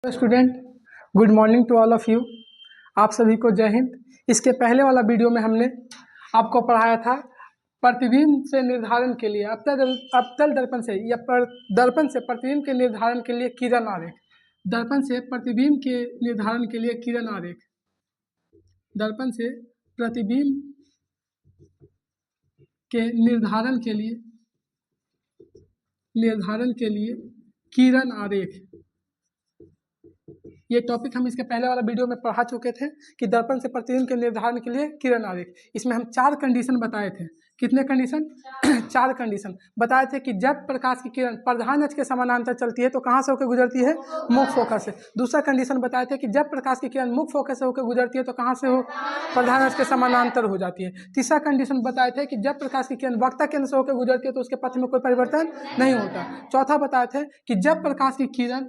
Student, good morning to all of you. आप सभी को जय हिंद। इसके पहले वाला वीडियो में हमने आपको पढ़ाया था प्रतिबिंब से निर्धारण के लिए अवतल दर्पण से या दर्पण से प्रतिबिंब के निर्धारण के लिए किरण आरेख। दर्पण से प्रतिबिंब के निर्धारण के लिए किरण आरेख। दर्पण से प्रतिबिंब के निर्धारण के लिए किरण आरेख। ये टॉपिक हम इसके पहले वाला वीडियो में पढ़ा चुके थे कि दर्पण से प्रतिबिंब के निर्धारण के लिए किरण आरेख। इसमें हम 4 कंडीशन बताए थे। कितने कंडीशन? 4 कंडीशन बताए थे कि जब प्रकाश की किरण प्रधान अक्ष के समानांतर चलती है तो कहाँ से होकर गुजरती है? मुख्य फोकस से। दूसरा कंडीशन बताए थे कि जब प्रकाश की किरण मुख्य फोकस से होकर गुजरती है तो कहाँ से हो? प्रधान अक्ष के समानांतर हो जाती है। तीसरा कंडीशन बताए थे कि जब प्रकाश की किरण वक्ता केंद्र से होकर गुजरती है तो उसके पथ में कोई परिवर्तन नहीं होता। चौथा बताए थे कि जब प्रकाश की किरण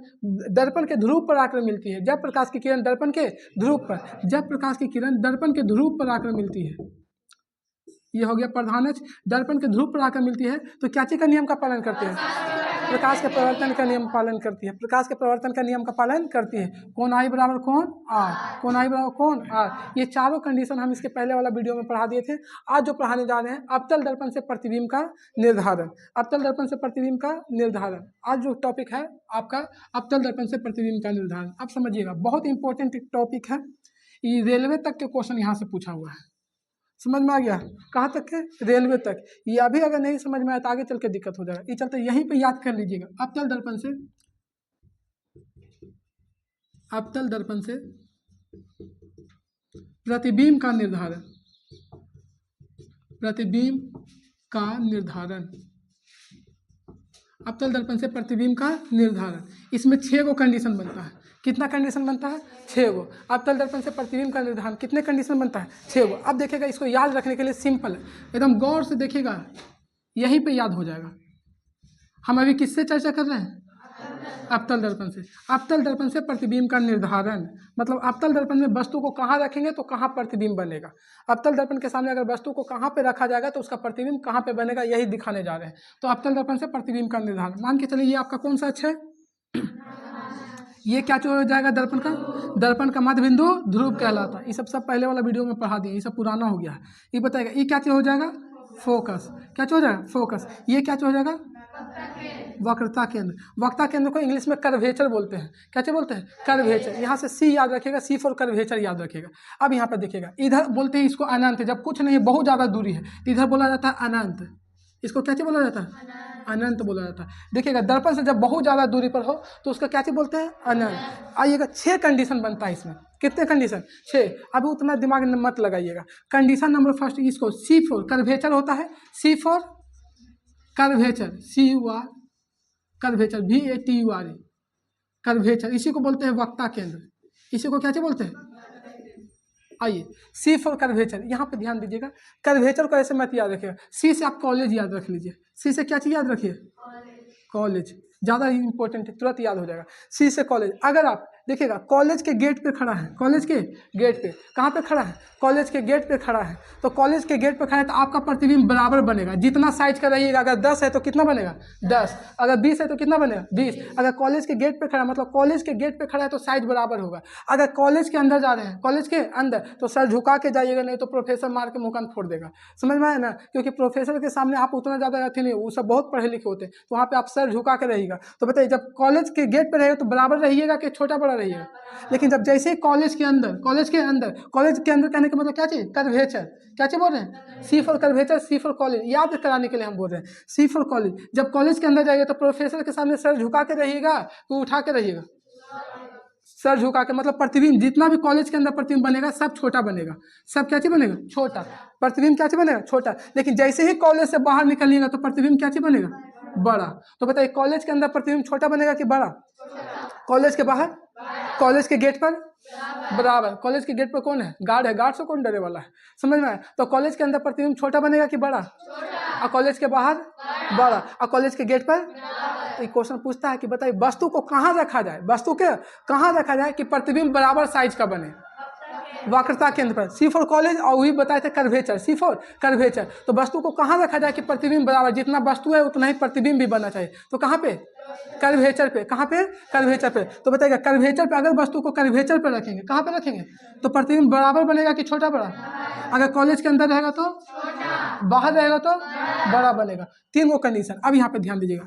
दर्पण के ध्रुव पर आकर मिलती है, जब प्रकाश की किरण दर्पण के ध्रुव पर, जब प्रकाश की किरण दर्पण के ध्रुव पर आकर मिलती है, ये हो गया प्रधान अक्ष, दर्पण के ध्रुव पर आकर मिलती है तो क्या चीज का नियम का पालन करते हैं? प्रकाश के प्रवर्तन का नियम पालन करती है। प्रकाश के प्रवर्तन का नियम का पालन करती है। कोण आई बराबर कोण आर, कोण आई बराबर कोण आर। ये चारों कंडीशन हम इसके पहले वाला वीडियो में पढ़ा दिए थे। आज जो पढ़ाने जा रहे हैं अवतल दर्पण से प्रतिबिंब का निर्धारण। अवतल दर्पण से प्रतिबिंब का निर्धारण आज जो टॉपिक है आपका अवतल दर्पण से प्रतिबिंब का निर्धारण। आप समझिएगा, बहुत इंपॉर्टेंट टॉपिक है। ये रेलवे तक के क्वेश्चन यहाँ से पूछा हुआ है। समझ में आ गया? कहाँ तक है? रेलवे तक। ये अभी अगर नहीं समझ में आया तो आगे चल के दिक्कत हो जाएगा। ये चलते यहीं पे याद कर लीजिएगा। अवतल दर्पण से प्रतिबिंब का निर्धारण। प्रतिबिंब का निर्धारण, अवतल दर्पण से प्रतिबिंब का निर्धारण। इसमें 6 गो कंडीशन बनता है। कितना कंडीशन बनता है? 6 गो। अवतल दर्पण से प्रतिबिंब का निर्धारण कितने कंडीशन बनता है? 6 गो। अब देखिएगा, इसको याद रखने के लिए सिंपल है, एकदम गौर से देखिएगा, यहीं पे याद हो जाएगा। हम अभी किससे चर्चा कर रहे हैं? अवतल दर्पण से। अवतल दर्पण से प्रतिबिंब का निर्धारण मतलब अवतल दर्पण में वस्तु को कहाँ रखेंगे तो कहाँ प्रतिबिंब बनेगा। अवतल दर्पण के सामने अगर वस्तु को कहाँ पे रखा जाएगा तो उसका प्रतिबिंब कहाँ पे बनेगा, यही दिखाने जा रहे हैं। तो अवतल दर्पण से प्रतिबिंब का निर्धारण। मान के चलिए ये आपका कौन सा अक्ष है? ये क्या हो जाएगा? दर्पण का मध्य बिंदु ध्रुव कहलाता है। ये सब पहले वाला वीडियो में पढ़ा दिया, ये सब पुराना हो गया है। ये बताएगा ये क्या हो जाएगा? फोकस। क्या हो जाएगा? फोकस। ये क्या हो जाएगा? वक्रता केंद्र। वक्ता केंद्र को इंग्लिश में कर्वेचर बोलते हैं। क्या बोलते हैं? कर्वेचर। यहाँ से सी याद रखेगा, सी फॉर कर्वेचर याद रखेगा। अब यहाँ पर देखिएगा, इधर बोलते हैं इसको अनंत, जब कुछ नहीं बहुत ज्यादा दूरी है इधर बोला जाता है अनंत। इसको क्या बोला जाता है? अनंत बोला जाता है। देखिएगा, दर्पण से जब बहुत ज्यादा दूरी पर हो तो उसका क्या बोलते हैं? अनंत। आइएगा, 6 कंडीशन बनता है इसमें। कितने कंडीशन? 6। अभी उतना दिमाग मत लगाइएगा। कंडीशन नंबर फर्स्ट, इसको सी फॉर कर्वेचर होता है। C for curvature, CUR curvature, VATUR curvature. इसी को बोलते हैं वक्ता केंद्र। इसी को क्या बोलते हैं? आइए, सी फॉर कर्वेचर। यहाँ पे ध्यान दीजिएगा, कर्वेचर को ऐसे मत याद रखिएगा। सी से आप कॉलेज याद रख लीजिए। सी से क्या चीज याद रखिए? कॉलेज। ज़्यादा ही इंपॉर्टेंट है, तुरंत याद हो जाएगा। सी से कॉलेज। अगर आप देखिएगा कॉलेज के गेट पे खड़ा है, कॉलेज के गेट पे, कहाँ पे खड़ा है? कॉलेज के गेट पे खड़ा है। तो कॉलेज के गेट पे खड़ा है तो आपका प्रतिबिंब बराबर बनेगा। जितना साइज का रहिएगा, अगर 10 है तो कितना बनेगा? 10। अगर 20 है तो कितना बनेगा? 20। अगर कॉलेज के गेट पे खड़ा मतलब कॉलेज के गेट पे खड़ा है तो साइज बराबर होगा। अगर कॉलेज के अंदर जा रहे हैं, कॉलेज के अंदर, तो सर झुका के जाइएगा, नहीं तो प्रोफेसर मार के मुँह कान फोड़ देगा। समझ में आया ना? क्योंकि प्रोफेसर के सामने आप उतना ज़्यादा अथी नहीं, वो सब बहुत पढ़े लिखे होते हैं, तो वहाँ पे आप सर झुका के रहिएगा। तो बताइए, जब कॉलेज के गेट पे रहेगा तो बराबर रहिएगा कि छोटा बड़ा रहिएगा? लेकिन जब जैसे ही कॉलेज के अंदर कहने का मतलब क्या चीज? कर्वेचर। क्या चीज बोल रहे हैं? C for curvature, C for college. याद कराने के लिए हम बोल रहे हैं सी फॉर कॉलेज। जब कॉलेज के अंदर जाइएगा तो प्रोफेसर के सामने सर झुका के रहिएगा तो उठा के रहिएगा? सर झुका के। मतलब प्रतिबिंब जितना भी कॉलेज के अंदर प्रतिबिंब बनेगा सब छोटा बनेगा। सब क्या चीज बनेगा? छोटा। प्रतिबिंब क्या चीज बनेगा? छोटा। लेकिन जैसे ही कॉलेज से बाहर निकलिएगा तो प्रतिबिंब क्या चीज बनेगा? बड़ा। तो बताइए, कॉलेज के अंदर प्रतिबिंब छोटा बनेगा कि बड़ा? कॉलेज के बाहर? कॉलेज के गेट पर बराबर। कॉलेज के गेट पर कौन है? गार्ड है। गार्ड से कौन डरे वाला है? समझ में आया? तो कॉलेज के अंदर प्रतिबिंब छोटा बनेगा कि बड़ा? और कॉलेज के बाहर बड़ा, और कॉलेज के गेट पर। तो क्वेश्चन पूछता है कि बताइए वस्तु को कहाँ रखा जाए, वस्तु के कहाँ रखा जाए कि प्रतिबिंब बराबर साइज का बने? वक्रता केंद्र पर। सी फॉर कॉलेज, और वही बताए थे कर्वेचर, सी फॉर कर्वेचर। तो वस्तु को कहाँ रखा जाए कि प्रतिबिंब बराबर, जितना वस्तु है उतना ही प्रतिबिंब भी बनना चाहिए। तो कहाँ पे? कर्वेचर पे। कहाँ पे? कर्वेचर पे। तो बताइएगा कर्वेचर पे अगर वस्तु को कर्वेचर पे रखेंगे, कहाँ पे रखेंगे तो प्रतिबिंब बराबर बनेगा कि छोटा बड़ा? अगर कॉलेज के अंदर रहेगा तो छोटा, बाहर रहेगा तो बड़ा बनेगा। 3 गो कंडीशन। अब यहाँ पे ध्यान दीजिएगा।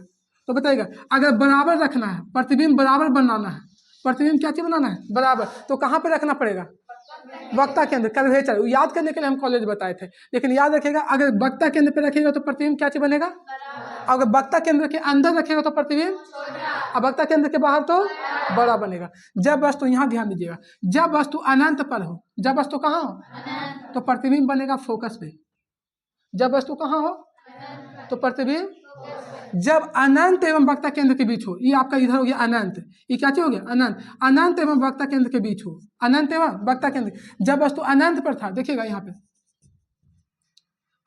तो बताइएगा अगर बराबर रखना है, प्रतिबिंब बराबर बनाना है, प्रतिबिंब क्या चीज बनाना है? बराबर। तो कहाँ पे रखना पड़ेगा? वक्ता केंद्र, कर्वेचर। याद करने के लिए हम कॉलेज बताए थे, लेकिन याद रखिएगा अगर वक्ता केंद्र पे रखिएगा तो प्रतिबिंब क्या चीज बनेगा? अगर वक्ता केंद्र के अंदर रखेगा तो प्रतिबिंब, और वक्ता केंद्र के बाहर तो बड़ा बनेगा। जब वस्तु, यहाँ ध्यान दीजिएगा, जब वस्तु अनंत पर हो, जब वस्तु कहाँ हो तो प्रतिबिंब बनेगा फोकस पे। जब वस्तु कहाँ हो तो प्रतिबिंब, जब अनंत एवं वक्ता केंद्र के बीच हो, ये आपका इधर हो गया अनंत, ये क्या चीज हो गया? अनंत। अनंत एवं वक्ता केंद्र के बीच हो, अनंत एवं वक्ता केंद्र, जब वस्तु अनंत पर था, देखिएगा यहाँ पे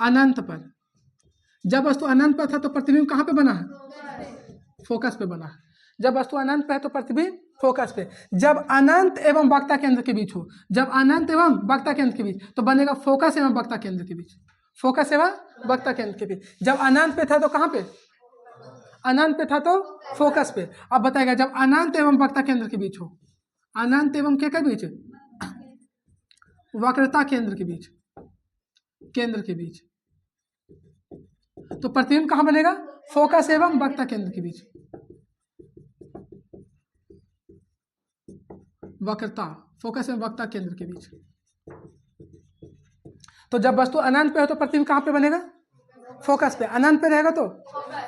अनंत पर, जब वस्तु अनंत पर था तो प्रतिबिंब कहाँ पे बना है? फोकस पे बना है। जब वस्तु अनंत पे है तो प्रतिबिंब फोकस पे। जब अनंत एवं वक्ता केंद्र के बीच हो, जब अनंत एवं वक्ता केंद्र के बीच, तो बनेगा फोकस एवं वक्ता केंद्र के बीच, फोकस एवं वक्ता केंद्र के बीच। जब अनंत पे था तो कहाँ पे? अनंत पे था तो फोकस पे। अब बताएगा जब अनंत एवं वक्ता केंद्र के बीच हो, अनंत एवं क्या के बीच? वक्रता केंद्र के बीच, केंद्र के बीच, तो प्रतिबिंब कहाँ बनेगा? फोकस एवं वक्ता केंद्र के बीच। वक्रता, फोकस एवं वक्ता केंद्र के बीच। तो जब वस्तु अनंत पे हो तो प्रतिबिंब कहाँ पे बनेगा? फोकस पे। अनंत पे रहेगा तो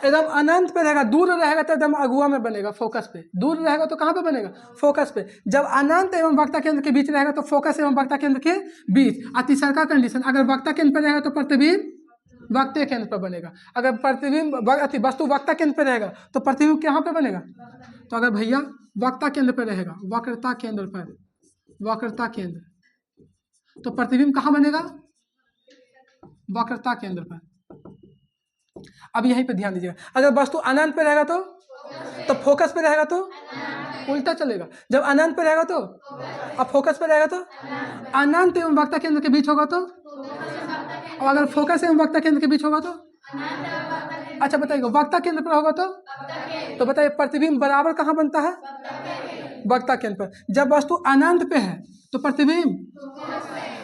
एकदम अनंत पे रहेगा, दूर रहेगा तो एकदम अगुआ में बनेगा फोकस पे, दूर रहेगा तो कहाँ पे बनेगा? फोकस पे। जब अनंत एवं वक्ता केंद्र के बीच रहेगा तो फोकस एवं वक्ता केंद्र के बीच। और तीसरा का कंडीशन, अगर वक्ता केंद्र पर रहेगा तो प्रतिबिंब वक्ता केंद्र पर बनेगा। अगर प्रतिबिंब वस्तु वक्ता केंद्र पर रहेगा तो प्रतिबिंब कहाँ पे बनेगा? तो अगर भैया वक्ता केंद्र पर रहेगा, वक्रता केंद्र पर, वक्रता केंद्र, तो प्रतिबिंब कहाँ बनेगा? वक्रता केंद्र पर। अब यहीं पे ध्यान दीजिएगा, अगर वस्तु अनंत पे रहेगा तो फोकस पे रहेगा तो उल्टा चलेगा। जब अनंत पे रहेगा तो, अब फोकस पे रहेगा तो अनंत एवं वक्ता केंद्र के बीच होगा तो, और अगर फोकस एवं वक्ता केंद्र के बीच होगा तो, अच्छा बताइएगा वक्ता केंद्र पर होगा तो बताइए प्रतिबिंब बराबर कहाँ बनता है? वक्ता केंद्र पर। जब वस्तु अनंत पे है तो प्रतिबिंब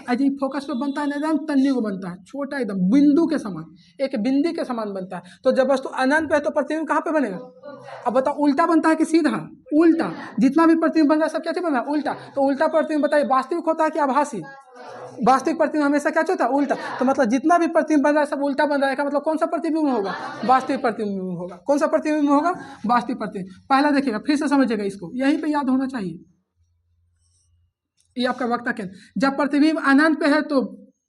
अजी फोकस पे बनता है ना, एकदम तन्नी को बनता है, छोटा एकदम बिंदु के समान, एक बिंदी के समान बनता है। तो जब वस्तु अनंत पे है तो प्रतिबिंब कहाँ पे बनेगा? अब बताओ उल्टा बनता है कि सीधा? उल्टा। जितना भी प्रतिबिंब बन रहा है सब क्या बन रहा है? उल्टा। तो उल्टा प्रतिबिंब बताइए वास्तविक होता है कि आभासी? वास्तविक प्रतिबिंब हमेशा क्या होता है? उल्टा। तो मतलब जितना भी प्रतिबिंब बन रहा है सब उल्टा बन रहा है, मतलब कौन सा प्रतिबिंब होगा? वास्तविक प्रतिबिंब होगा। कौन सा प्रतिबिंब होगा? वास्तविक प्रतिबिंब। पहला देखिएगा, फिर से समझिएगा इसको, यहीं पे याद होना चाहिए। ये आपका वक्ता केंद्र, जब प्रतिबिंब अनंत पे है तो,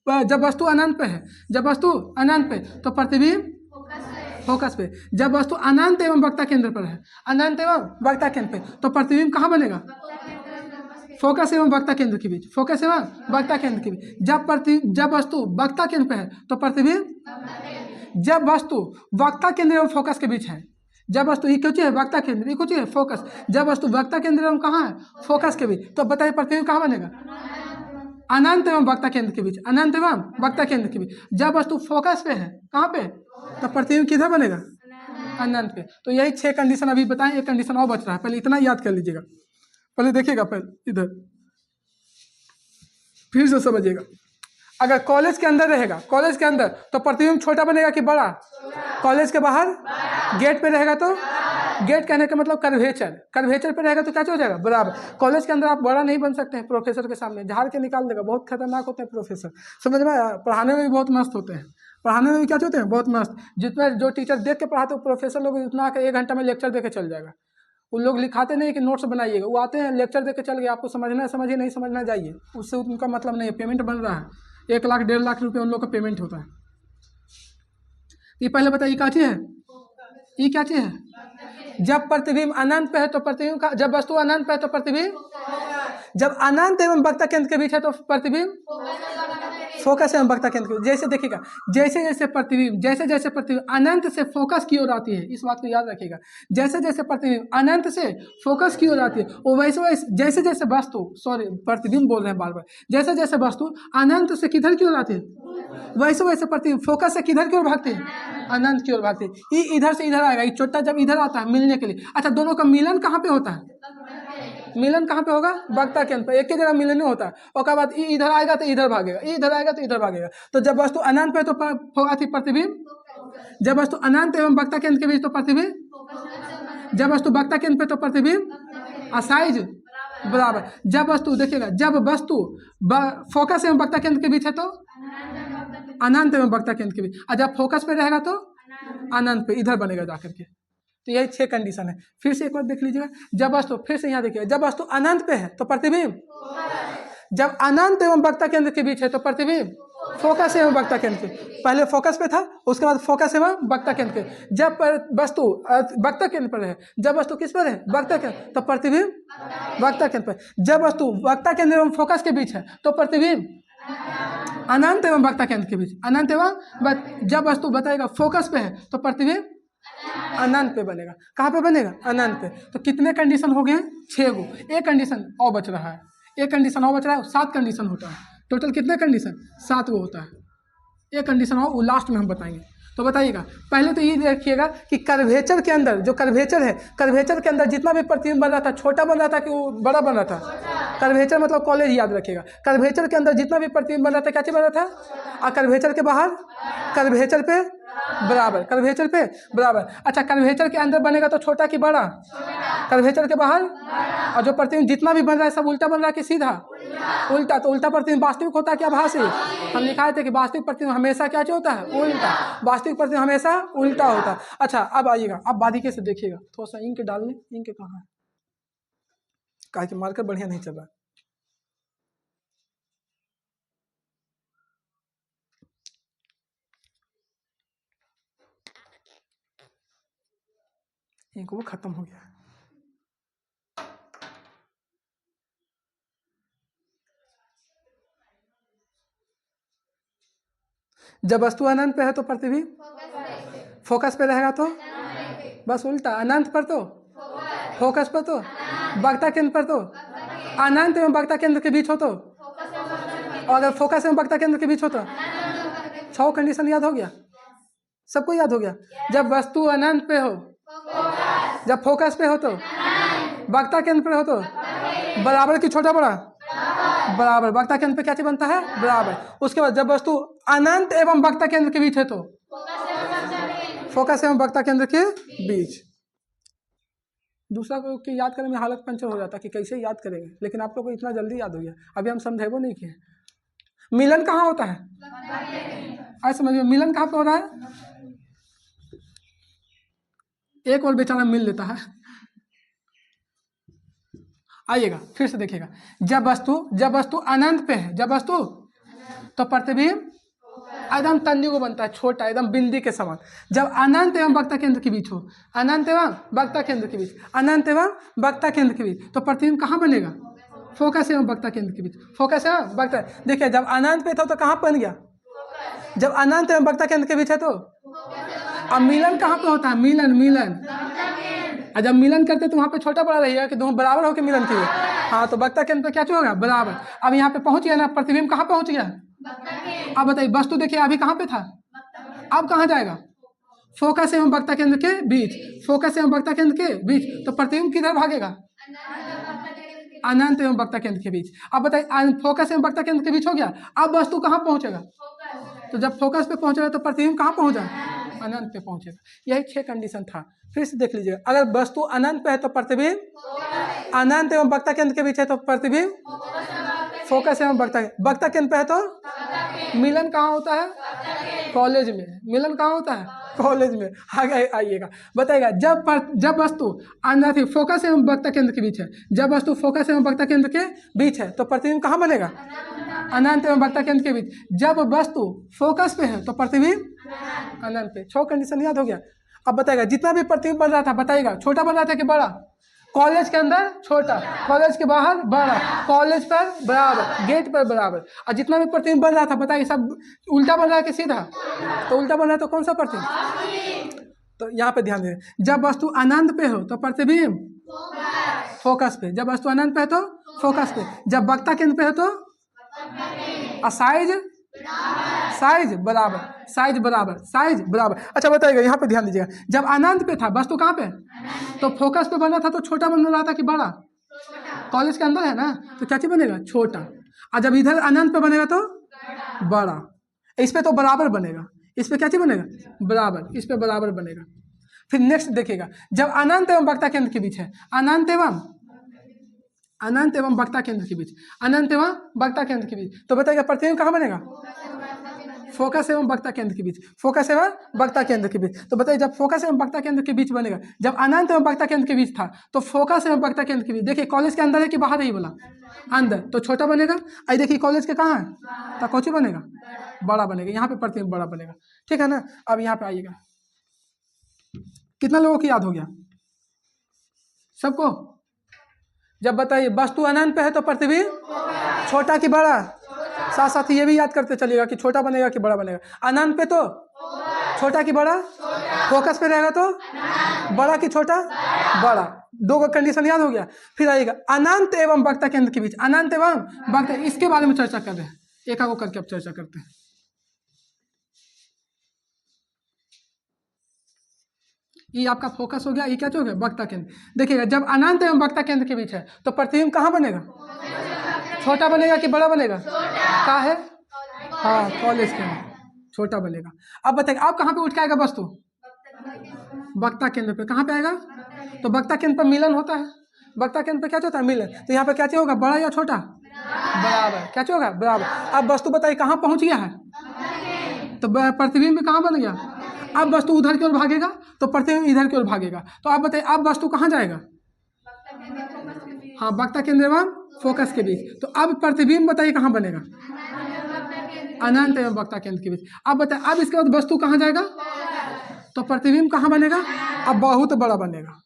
जब वस्तु अनंत पे है, जब वस्तु अनंत पे तो प्रतिबिंब फोकस पे। जब वस्तु अनंत एवं वक्ता केंद्र पर है, अनंत एवं वक्ता केंद्र पे, तो प्रतिबिंब कहाँ बनेगा? फोकस एवं वक्ता केंद्र के बीच, फोकस एवं वक्ता केंद्र के बीच। जब वस्तु वक्ता केंद्र पे है तो प्रतिबिंब, जब वस्तु वक्ता केंद्र एवं फोकस के बीच है, जब वस्तु ये कुछ है वक्ता केंद्र, ये कुछ है फोकस, जब वस्तु वक्ता केंद्र एवं कहाँ है? फोकस के बीच, तो बताइए प्रतिबिंब कहाँ बनेगा? अनंत एवं वक्ता केंद्र के बीच, अनंत एवं वक्ता केंद्र के बीच। जब वस्तु फोकस पे है, कहाँ पे? तो प्रतिबिंब किधर बनेगा? अनंत पे। तो यही 6 कंडीशन अभी बताएं, एक कंडीशन और बच रहा है, पहले इतना याद कर लीजिएगा। पहले देखिएगा, पहले इधर फिर से समझिएगा। अगर कॉलेज के अंदर रहेगा, कॉलेज के अंदर तो प्रतिबिंब छोटा बनेगा कि बड़ा? कॉलेज के बाहर गेट पे रहेगा तो, गेट कहने का मतलब कर्वेचर, कर्वेचर पे रहेगा तो क्या हो जाएगा? बराबर। कॉलेज के अंदर आप बड़ा नहीं बन सकते हैं, प्रोफेसर के सामने झाड़ के निकाल देगा, बहुत खतरनाक होते हैं प्रोफेसर, समझ में आया? पढ़ाने में भी बहुत मस्त होते हैं, पढ़ाने में भी क्या होते हैं? बहुत मस्त। जितना जो टीचर देख के पढ़ाते हो प्रोफेसर लोग, उतना 1 घंटा में लेक्चर दे के चल जाएगा। उन लोग लिखाते नहीं कि नोट्स बनाइएगा, वो आते हैं लेक्चर दे के चल गए, आपको समझना है समझिए, नहीं समझना जाइए, उससे उनका मतलब नहीं है। पेमेंट बन रहा है 1 लाख 1.5 लाख रुपये उन लोग का पेमेंट होता है। ये पहले बताइए क्या चीज़ है? ये क्या चीज़ है? जब प्रतिबिंब अनंत पे है तो प्रतिबिंब का, जब वस्तु अनंत पे है तो प्रतिबिंब, जब अनंत एवं वक्ता केंद्र के बीच है तो प्रतिबिंब फोकस एवं वक्ता केंद्र की, जैसे देखिएगा जैसे जैसे प्रतिबिंब अनंत से फोकस की ओर आती है, इस बात को याद रखिएगा, जैसे जैसे प्रतिबिंब अनंत से फोकस की ओर आती है वो वैसे वैसे जैसे जैसे वस्तु प्रतिबिंब बोल रहे हैं बार बार, जैसे जैसे वस्तु अनंत से किधर की ओर आती है वैसे वैसे प्रतिबिंब फोकस से किधर की ओर भागते हैं, अनंत की ओर भागते हैं। ये इधर से इधर आएगा, ये छोटा जब इधर आता है मिलने के लिए, अच्छा दोनों का मिलन कहाँ पे होता है, मिलन कहाँ पे होगा, वक्ता केंद्र पर, एक ही जगह मिलन नहीं होता है। उसके बाद ये इधर आएगा तो इधर भागेगा, ये इधर आएगा तो इधर भागेगा। तो जब वस्तु अनंत पे तो प्रतिबिंब, जब वस्तु अनंत एवं वक्ता केंद्र के बीच तो प्रतिबिंब, जब वस्तु वक्ता केंद्र पे तो प्रतिबिंब असाइज बराबर। जब वस्तु देखिएगा जब वस्तु फोकस एवं वक्ता केंद्र के बीच है तो अनंत एवं वक्ता केंद्र के बीच, और जब फोकस पे रहेगा तो अनंत पे, इधर बनेगा जाकर के। तो यही 6 कंडीशन है। फिर से एक बार देख लीजिएगा, जब वस्तु फिर से यहाँ देखिएगा जब वस्तु अनंत पे है तो प्रतिबिंब, जब अनंत एवं वक्ता केंद्र के बीच है तो प्रतिबिंब फोकस एवं वक्ता केंद्र के, पहले फोकस पे था उसके बाद फोकस एवं वक्ता केंद्र के। जब वस्तु वक्ता केंद्र पर है, जब वस्तु किस पर है वक्ता केंद्र, तो प्रतिबिंब वक्ता केंद्र पर। जब वस्तु वक्ता केंद्र एवं फोकस के बीच है तो प्रतिबिंब अनंत एवं वक्ता केंद्र के बीच, अनंत एवं जब वस्तु बताएगा फोकस पे है तो प्रतिबिंब अनंत पे बनेगा, कहाँ पे बनेगा, अनंत पे। तो कितने कंडीशन हो गए, 6 गो, एक कंडीशन और बच रहा है, एक कंडीशन और बच रहा है, 7 कंडीशन होता है टोटल, कितने कंडीशन 7 गो होता है। एक कंडीशन और वो लास्ट में हम बताएंगे। तो बताइएगा पहले तो ये देखिएगा कि कर्वेचर के अंदर, जो कर्वेचर है, कर्वेचर के अंदर जितना भी प्रतिबिंब बन रहा था छोटा बन रहा था कि वो बड़ा बन रहा था, कर्वेचर मतलब कॉलेज याद रखिएगा, कर्वेचर के अंदर जितना भी प्रतिबिंब बन रहा था क्या चीज बन रहा था, और कर्वेचर के बाहर कर्वेचर पे बराबर, कर्वेचर पे बराबर। अच्छा कर्वेचर के अंदर बनेगा तो छोटा कि बड़ा, कर्वेचर के बाहर, और जो प्रतिबिंब जितना भी बन रहा है सब उल्टा बन रहा है कि सीधा, उल्टा। तो उल्टा प्रतिबिंब वास्तविक होता है क्या आभासी, हम लिखाए थे कि वास्तविक प्रतिबिंब हमेशा क्या होता है, उल्टा, वास्तविक प्रतिबिंब हमेशा उल्टा होता है। अच्छा अब आइएगा, अब बारीकी से देखिएगा, थोड़ा सा इंक डाल लें, इंक कहाँ है, कहा कि मार्कर बढ़िया नहीं चल रहा, इंक वो खत्म हो गया। जब वस्तु अनंत पे है तो प्रतिबिंब फोकस पे रहेगा तो बस उल्टा, अनंत पर तो फोकस पर तो वक्ता केंद्र पर तो अनंत एवं वक्ता केंद्र के बीच हो तो, और अगर फोकस एवं वक्ता केंद्र के बीच हो तो 6 कंडीशन याद हो गया, सबको याद हो गया। जब वस्तु अनंत पे हो, जब फोकस पे हो तो वक्ता केंद्र पे हो तो बराबर की छोटा बड़ा बराबर, वक्ता केंद्र पे क्या चीज बनता है बराबर। उसके बाद जब वस्तु अनंत एवं वक्ता केंद्र के बीच है तो फोकस एवं वक्ता केंद्र के बीच। दूसरा को कि याद करने में हालत पंचर हो जाता कि कैसे याद करेंगे, लेकिन आप लोग को इतना जल्दी याद हो गया, अभी हम समझेबो नहीं किए। मिलन कहाँ होता है, आज समझिए मिलन कहाँ पे हो रहा है, एक और बेचारा मिल लेता है। आइएगा फिर से देखिएगा, जब वस्तु अनंत पे है, जब वस्तु तो प्रतिबिंब एकदम तन्नी को बनता है, छोटा एकदम बिंदी के समान। जब अनंत एवं वक्ता केंद्र के बीच हो, अनंत एवं वक्ता केंद्र के बीच, अनंत एवं वक्ता केंद्र के बीच, तो प्रतिबिंब कहाँ बनेगा, फोकस एवं वक्ता केंद्र के बीच, फोकस एवं वक्ता। देखिए जब अनंत पे था तो कहाँ बन गया, जब अनंत एवं वक्ता केंद्र के बीच है तो। अब मिलन कहाँ पे होता है, मिलन, और जब मिलन करते तो वहाँ पे छोटा बड़ा रहेगा कि दोनों बराबर होकर मिलन किए, हाँ तो वक्ता केंद्र पे क्या होगा बराबर। अब यहाँ पे पहुंच गया ना, प्रतिबिंब कहाँ पहुंच गया, अब बताइए वस्तु देखिए अभी कहाँ पे था, अब कहाँ जाएगा, फोकस एवं वक्ता केंद्र के बीच, फोकस एवं वक्ता केंद्र के बीच, तो प्रतिबिंब किधर भागेगा, अनंत एवं वक्ता केंद्र के बीच। अब बताइए फोकस एवं वक्ता केंद्र के बीच हो गया, अब वस्तु कहाँ पहुंचेगा, तो जब फोकस पे पहुंचेगा तो प्रतिबिंब कहाँ पहुंचा, अनंत पे पहुंचेगा। यही 6 कंडीशन था। फिर से देख लीजिएगा, अगर वस्तु अनंत पे है तो प्रतिबिंब, अनंत एवं वक्ता केंद्र के बीच है तो प्रतिबिंब फोकस एवं वक्ता केंद्र पे है तो मिलन कहाँ होता है, कॉलेज में। मिलन कहाँ होता है, कॉलेज में। आगे आइएगा, बताइएगा जब वस्तु अनंत फोकस एवं वक्ता केंद्र के बीच है, जब वस्तु फोकस एवं वक्ता केंद्र के बीच है तो प्रतिबिंब कहाँ बनेगा, अनंत एवं वक्ता केंद्र के बीच। जब वस्तु फोकस पे है तो प्रतिबिंब अनंत पे। 6 कंडीशन याद हो गया। अब बताइएगा जितना भी प्रतिबिंब बन रहा था, बताइएगा छोटा बन रहा था कि बड़ा, कॉलेज के अंदर छोटा, कॉलेज के बाहर बड़ा, कॉलेज पर बराबर, गेट पर बराबर। और जितना भी प्रतिबिंब बन रहा था बताइए सब उल्टा बन रहा है कि सीधा? तो उल्टा बन रहा है तो कौन सा प्रतिबिंब? तो यहाँ पे ध्यान दें, जब वस्तु अनंत पे हो तो प्रतिबिंब फोकस पे, जब वस्तु अनंत पे है तो फोकस पे, जब वक्ता केंद्र पे है तो साइज साइज बराबर, साइज बराबर, साइज बराबर। अच्छा बताइएगा, यहाँ पे ध्यान दीजिएगा, जब अनंत पे था वस्तु कहाँ पे? तो फोकस पे बना था तो छोटा बन रहा था कि बड़ा? कॉलेज के अंदर है ना, तो क्या चीज बनेगा? छोटा। और जब इधर अनंत पे बनेगा तो बड़ा। इस पे तो बराबर बनेगा, इस पे क्या चीज बनेगा? बराबर, इस पे बराबर बनेगा। फिर नेक्स्ट देखिएगा, जब अनंत एवं वक्ता केंद्र के बीच है, अनंत एवं वक्ता केंद्र के बीच, अनंत एवं वक्ता केंद्र के बीच, तो बताइएगा प्रतिबिंब कहाँ बनेगा? फोकस एवं वक्ता केंद्र के बीच, फोकस एवं वक्ता केंद्र के बीच। तो बताइए जब फोकस एवं वक्ता केंद्र के बीच बनेगा, जब अनंत एवं वक्ता केंद्र के बीच था तो फोकस एवं वक्ता केंद्र के बीच, देखिए कॉलेज के अंदर है कि बाहर है? ये बोला अंदर, तो छोटा बनेगा। आई देखिए कॉलेज के कहाँ है तो कौन बनेगा? बड़ा बनेगा। यहाँ पे प्रतिबिंब बड़ा बनेगा, ठीक है ना। अब यहाँ पे आइएगा, कितना लोगों की याद हो गया? सबको? जब बताइए वस्तु अनंत पे है तो प्रतिबिंब छोटा कि बड़ा? साथ साथ ये भी याद करते चलिएगा कि छोटा बनेगा कि बड़ा बनेगा। अनंत पे तो छोटा कि बड़ा? फोकस पे रहेगा तो बड़ा कि छोटा? बड़ा। दो का कंडीशन याद हो गया। फिर आइएगा अनंत एवं वक्ता केंद्र के बीच, अनंत एवं वक्ता, इसके बारे में चर्चा कर रहे हैं, एक आगो करके अब चर्चा करते हैं। ये आपका फोकस हो गया, ये क्या हो गया? वक्ता केंद्र। देखिएगा जब अनंत एवं वक्ता केंद्र के बीच है तो प्रतिबिंब कहाँ बनेगा? छोटा बनेगा कि बड़ा बनेगा? कहाँ है? हाँ, कॉलेज के अंदर छोटा बनेगा। अब बताइए अब कहाँ पे उठ के आएगा वस्तु? वक्ता केंद्र पे। कहाँ पे आएगा? तो वक्ता केंद्र पर मिलन होता है, वक्ता केंद्र पे क्या होता है? मिलन। तो यहाँ पे क्या होगा? बड़ा या छोटा? बराबर। क्या होगा? बराबर। अब वस्तु बताइए कहाँ पहुंच गया है? तो प्रतिबिंब कहाँ बन गया? अब वस्तु उधर की ओर भागेगा तो प्रतिबिंब इधर की ओर भागेगा। तो आप बताइए अब वस्तु कहाँ जाएगा? हाँ, वक्ता केंद्र एवं फोकस के बीच। तो अब प्रतिबिंब बताइए कहाँ बनेगा? अनंत एवं वक्ता केंद्र के बीच। अब बताइए अब इसके बाद वस्तु कहाँ जाएगा? तो प्रतिबिंब कहाँ बनेगा? अब बहुत बड़ा बनेगा।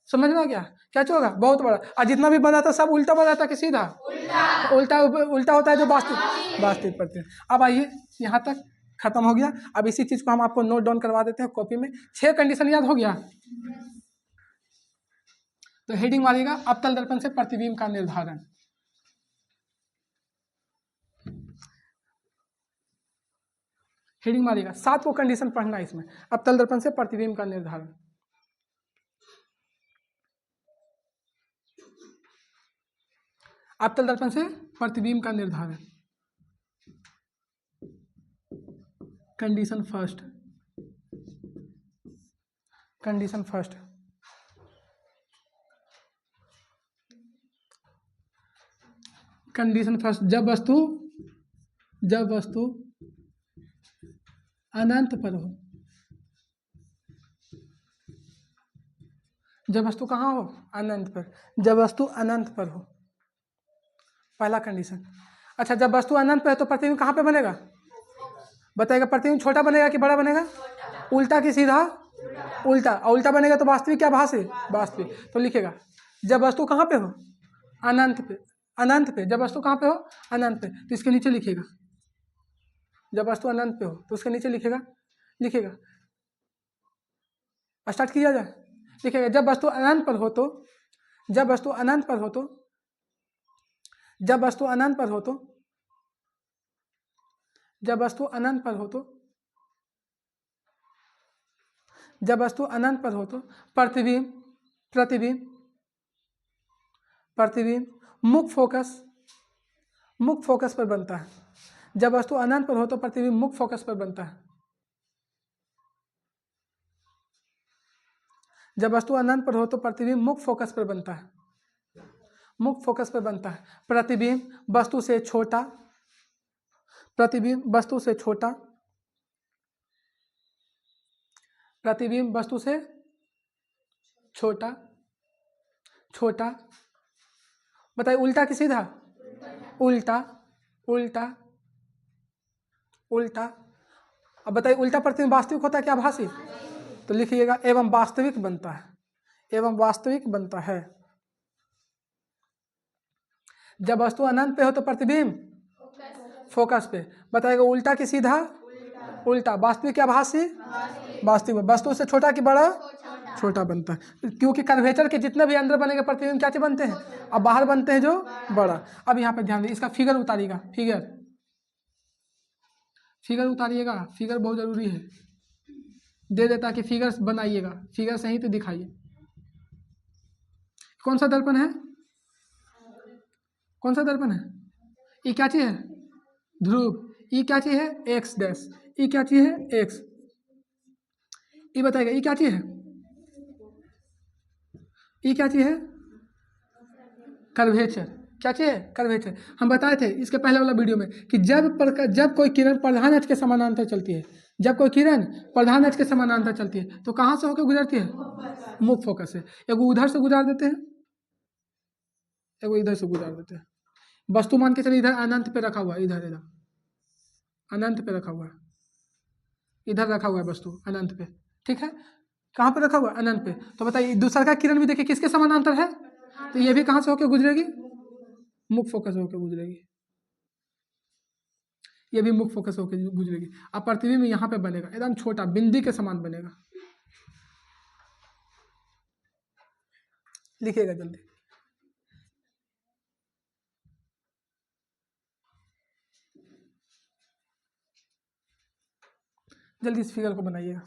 समझ में आ गया? क्या होगा? बहुत बड़ा। और जितना भी बना था सब उल्टा बना था कि सीधा? उल्टा। उल्टा होता है जो वास्तविक प्रतिबिंब। अब आइए यहाँ तक खत्म हो गया। अब इसी चीज को हम आपको नोट डाउन करवा देते हैं कॉपी में। 6 कंडीशन याद हो गया? तो हेडिंग मारिएगा अवतल दर्पण से प्रतिबिंब का निर्धारण। हेडिंग मारिएगा, 7 को कंडीशन पढ़ना है इसमें। अवतल दर्पण से प्रतिबिंब का निर्धारण। अवतल दर्पण से प्रतिबिंब का निर्धारण। Condition first, condition first, condition first, जब वस्तु अनंत पर हो, जब वस्तु कहाँ हो? अनंत पर। जब वस्तु अनंत पर हो, पहला कंडीशन। अच्छा, जब वस्तु अनंत पर है तो प्रतिबिंब कहाँ पे बनेगा? बताइएगा प्रतिबिंब छोटा बनेगा कि बड़ा बनेगा? उल्टा कि सीधा? उल्टा। और उल्टा बनेगा तो वास्तविक क्या भाषा? वास्तविक। तो लिखेगा जब वस्तु कहाँ पे हो? अनंत पे। अनंत पे। जब वस्तु कहाँ पे हो? अनंत पे। तो इसके नीचे लिखेगा जब वस्तु अनंत पे हो, तो उसके नीचे लिखेगा स्टार्ट किया जाए। लिखेगा जब वस्तु अनंत पर हो तो, जब वस्तु अनंत पर हो तो, जब वस्तु अनंत पर हो तो, जब वस्तु अनंत पर हो तो, जब वस्तु अनंत पर हो तो प्रतिबिंब मुक्त फोकस पर बनता है। जब वस्तु अनंत पर हो तो प्रतिबिंब मुक्त फोकस पर बनता है। जब वस्तु अनंत पर हो तो प्रतिबिंब मुक्त फोकस पर बनता है। मुक्त फोकस पर बनता है। प्रतिबिंब वस्तु से छोटा, प्रतिबिंब वस्तु से छोटा, प्रतिबिंब वस्तु से छोटा, छोटा। बताइए उल्टा कि सीधा? उल्टा। उल्टा। उल्टा। अब बताइए उल्टा प्रतिबिंब वास्तविक होता है क्या आभासी? तो लिखिएगा एवं वास्तविक बनता है, एवं वास्तविक बनता है। जब वस्तु अनंत पे हो तो प्रतिबिंब फोकस पे। बताएगा उल्टा कि सीधा? उल्टा। वास्तविक या भासी? वास्तविक। वस्तु से छोटा कि बड़ा? छोटा बनता है, क्योंकि कर्वेचर के जितने भी अंदर बनेंगे प्रतिबिंब क्या बनते हैं? अब बाहर बनते हैं जो बड़ा। अब यहाँ पे ध्यान दीजिए, इसका फिगर उतारिएगा। फिगर उतारिएगा, फिगर बहुत जरूरी है। दे देता कि फिगर बनाइएगा, फिगर सही तो दिखाइए। कौन सा दर्पण है? कौन सा दर्पण है? ये क्या चीज है? ध्रुव। ये क्या चीज है? X dash. ये क्या चीज है? एक्स। ये बताएगा ये क्या चीज है? ये क्या चीज है? कर्वेचर। क्या चीज है? कर्वेचर। हम बताए थे इसके पहले वाला वीडियो में कि जब कोई किरण प्रधान अक्ष के समानांतर चलती है, जब कोई किरण प्रधान अक्ष के समानांतर चलती है तो कहाँ से होकर गुजरती है? मुख्य फोकस से। एगो उधर से गुजार देते हैं, एगो इधर से गुजार देते हैं। वस्तु मान के चलिए इधर अनंत पे रखा हुआ है, इधर इधर अनंत पे रखा हुआ है, इधर रखा हुआ है वस्तु अनंत पे। ठीक है, कहाँ पे रखा हुआ है? अनंत पे। तो बताइए दूसरा का किरण भी देखिए किसके समानांतर है, तो ये भी कहाँ से होकर गुजरेगी? मुख्य फोकस होकर गुजरेगी। ये भी मुख्य फोकस होकर गुजरेगी। अब प्रतिबिंब यहाँ पे बनेगा, एकदम छोटा बिंदी के समान बनेगा। लिखिएगा जल्दी। जल्दी इस फिगर को बनाइएगा।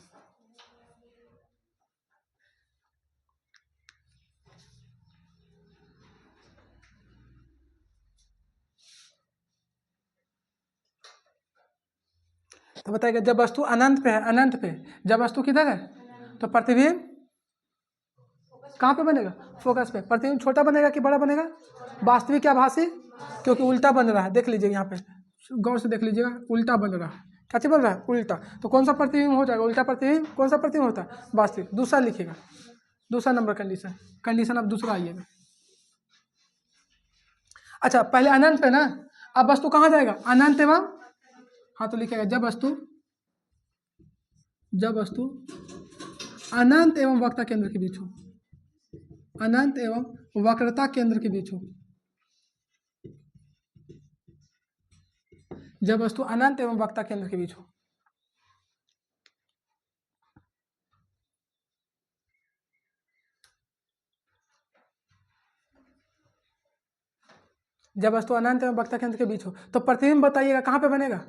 तो बताइएगा जब वस्तु अनंत पे है, अनंत पे जब वस्तु किधर है तो प्रतिबिंब कहाँ पे बनेगा? फोकस पे। प्रतिबिंब छोटा बनेगा कि बड़ा बनेगा? वास्तविक या भासी? क्योंकि उल्टा बन रहा है, देख लीजिए यहाँ पे गौर से देख लीजिएगा, उल्टा बन रहा है। क्या बन रहा है? उल्टा। तो कौन सा प्रतिबिंब हो जाएगा? उल्टा प्रतिबिंब। कौन सा प्रतिबिंब होता है? वास्तविक। दूसरा लिखिएगा, दूसरा नंबर कंडीशन। कंडीशन अब दूसरा आइएगा। अच्छा पहले अनंत पे ना, अब वस्तु कहाँ जाएगा? अनंत एवं, हाँ तो लिखिएगा जब वस्तु अनंत एवं वक्रता केंद्र के बीच हो, अनंत एवं वक्रता केंद्र के बीच हो। जब वस्तु अनंत एवं वक्रता केंद्र के बीच हो। जब वस्तु अनंत एवं वक्रता केंद्र के बीच हो तो प्रतिबिंब बताइएगा कहाँ पे बनेगा?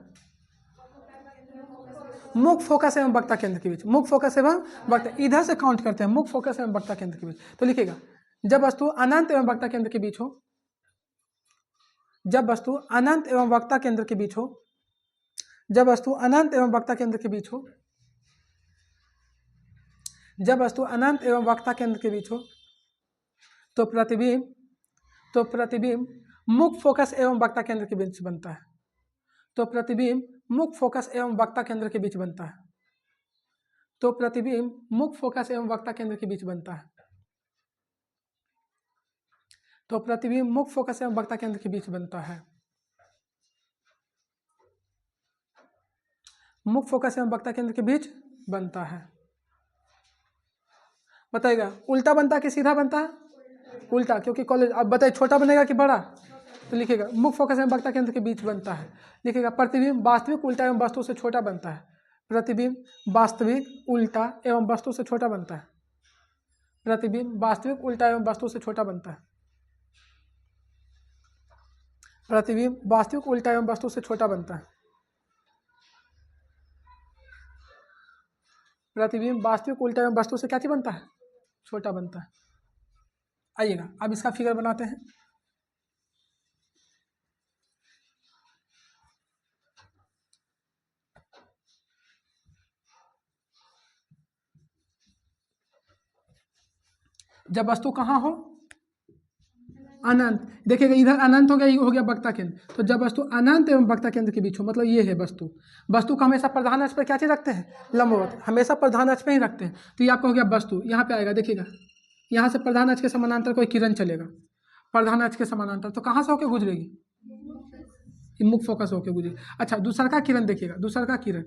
मुख्य फोकस एवं वक्रता केंद्र के बीच। मुख्य फोकस एवं वक्रता, इधर से काउंट करते हैं, मुख्य फोकस एवं वक्रता केंद्र के बीच। तो लिखिएगा जब वस्तु अनंत एवं वक्रता केंद्र के बीच हो, जब वस्तु अनंत एवं वक्रता केंद्र के बीच हो, जब वस्तु अनंत एवं वक्रता केंद्र के बीच हो, जब वस्तु अनंत एवं वक्रता केंद्र के बीच हो तो प्रतिबिंब मुख्य फोकस एवं वक्रता केंद्र के बीच बनता है। तो प्रतिबिंब मुख्य फोकस एवं वक्रता केंद्र के बीच बनता है। तो प्रतिबिंब मुख्य फोकस एवं वक्रता केंद्र के बीच बनता है। तो प्रतिबिंब मुख्य फोकस एवं वक्रता केंद्र के बीच बनता है। मुख्य फोकस एवं वक्रता केंद्र के बीच बनता है। बताइएगा उल्टा बनता है कि सीधा बनता है? उल्टा, क्योंकि कॉलेज। अब बताइए छोटा बनेगा कि बड़ा? तो लिखिएगा मुख्य फोकस एवं वक्रता केंद्र के बीच बनता है। लिखिएगा प्रतिबिंब वास्तविक उल्टा एवं वस्तु से छोटा बनता है। प्रतिबिंब वास्तविक उल्टा एवं वस्तु से छोटा बनता है। प्रतिबिंब वास्तविक उल्टा एवं वस्तु से छोटा बनता है। प्रतिबिंब वास्तविक उल्टा एवं वस्तु से छोटा बनता है। प्रतिबिंब वास्तविक उल्टा एवं वस्तु से क्या चीज बनता है? छोटा बनता है। आइएगा अब इसका फिगर बनाते हैं। जब वस्तु कहाँ हो? अनंत। देखिएगा इधर अनंत हो गया, ये हो गया वक्रता केंद्र। तो जब वस्तु अनंत एवं वक्रता केंद्र के बीच हो, मतलब ये है वस्तु। वस्तु को हमेशा प्रधान अक्ष पर क्या चीज रखते हैं? लंबवत। हमेशा प्रधान अक्ष पे ही रखते हैं। तो ये आपका हो गया वस्तु। यहाँ पे आएगा, देखिएगा यहाँ से प्रधान अक्ष के समानांतर कोई किरण चलेगा, प्रधान अक्ष के समानांतर, तो कहाँ से होकर गुजरेगी? मुख्य फोकस होकर गुजरेगी। अच्छा दूसरा का किरण देखिएगा, दूसरा का किरण,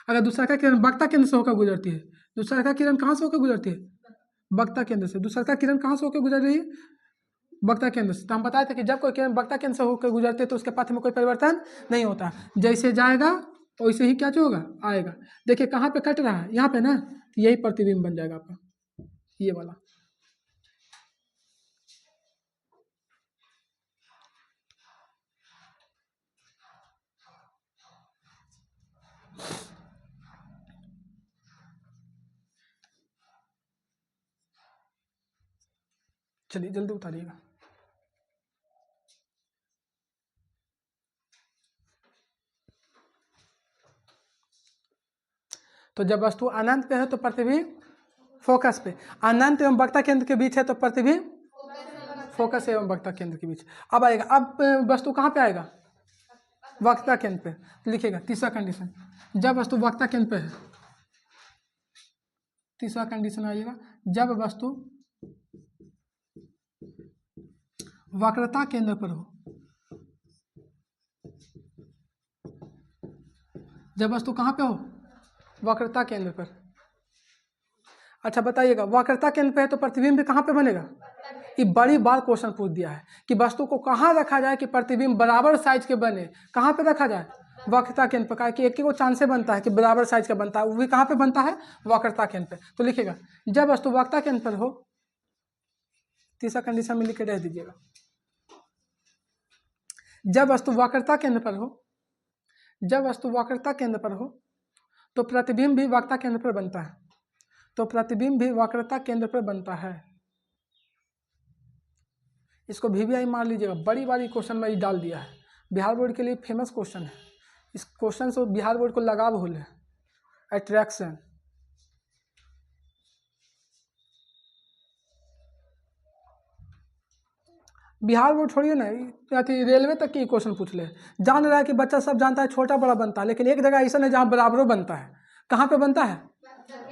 अगर दूसरा का किरण वक्रता केंद्र से होकर गुजरती है, दूसरा का किरण कहाँ से होकर गुजरती है? वक्ता केंद्र से। दूसरा किरण कहाँ से होकर गुजर रही है? वक्ता केंद्र से। तो हम बताए थे कि जब कोई किरण वक्ता केंद्र से होकर गुजरते तो उसके पथ में कोई परिवर्तन नहीं होता, जैसे जाएगा वैसे ही क्या होगा, आएगा। देखिए कहाँ पे कट रहा है, यहाँ पे ना, तो यही प्रतिबिंब बन जाएगा आपका, ये वाला। चलिए जल्दी उतारिएगा। तो जब वस्तु अनंत पे है तो प्रतिबिंब फोकस पे, अनंत एवं वक्ता केंद्र के बीच है तो प्रतिबिंब फोकस एवं वक्ता केंद्र के बीच। अब आएगा, अब वस्तु कहाँ पे आएगा? वक्ता केंद्र पे। तो लिखिएगा तीसरा कंडीशन, जब वस्तु वक्ता केंद्र पे है, तीसरा कंडीशन आइएगा, जब वस्तु वक्रता केंद्र पर हो, जब वस्तु कहाँ पे हो? वक्रता केंद्र पर। अच्छा बताइएगा, वक्रता केंद्र पे है तो प्रतिबिंब भी कहाँ पे बनेगा? ये बड़ी बार क्वेश्चन पूछ दिया है कि वस्तु को कहाँ रखा जाए कि प्रतिबिंब बराबर साइज के बने, कहाँ पे रखा जाए? वक्रता केंद्र पर। कहा कि एक को चांस से बनता है कि बराबर साइज का बनता है, वो भी कहाँ पे बनता है? वक्रता केंद्र पे। तो लिखिएगा जब वस्तु वक्रता केंद्र पर हो, तीसरा कंडीशन में लिख के रह दीजिएगा, जब वस्तु वक्रता केंद्र पर हो, जब वस्तु वक्रता केंद्र पर हो तो प्रतिबिंब भी वक्रता केंद्र पर बनता है, तो प्रतिबिंब भी वक्रता केंद्र पर बनता है। इसको VVI मान लीजिएगा, बड़ी बारी क्वेश्चन में डाल दिया है, बिहार बोर्ड के लिए फेमस क्वेश्चन है। इस क्वेश्चन से बिहार बोर्ड को लगाव हो ले, अट्रैक्शन। बिहार बोर्ड छोड़िए ना, रेलवे तक की क्वेश्चन पूछ ले। जान रहा है कि बच्चा सब जानता है छोटा बड़ा बनता है, लेकिन एक जगह ऐसा है जहाँ बराबरों बनता है। कहाँ पे बनता है?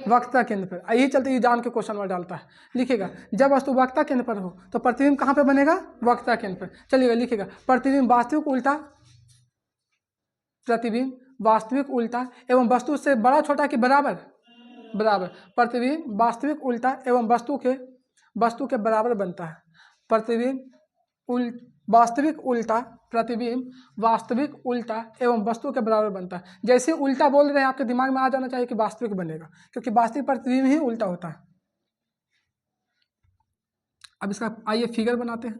वक्रता केंद्र पर। यही चलते ये जान के क्वेश्चन में डालता है। लिखिएगा जब वस्तु वक्रता केंद्र पर हो तो प्रतिबिंब कहाँ पे बनेगा? वक्रता केंद्र पर। चलिएगा लिखिएगा प्रतिबिंब वास्तविक उल्टा, प्रतिबिंब वास्तविक उल्टा एवं वस्तु से बड़ा छोटा कि बराबर? बराबर। प्रतिबिंब वास्तविक उल्टा एवं वस्तु के बराबर बनता है। प्रतिबिंब वास्तविक उल्टा, प्रतिबिंब वास्तविक उल्टा एवं वस्तु के बराबर बनता है। जैसे उल्टा बोल रहे हैं आपके दिमाग में आ जाना चाहिए कि वास्तविक बनेगा, क्योंकि वास्तविक प्रतिबिंब ही उल्टा होता है। अब इसका आइए फिगर बनाते हैं।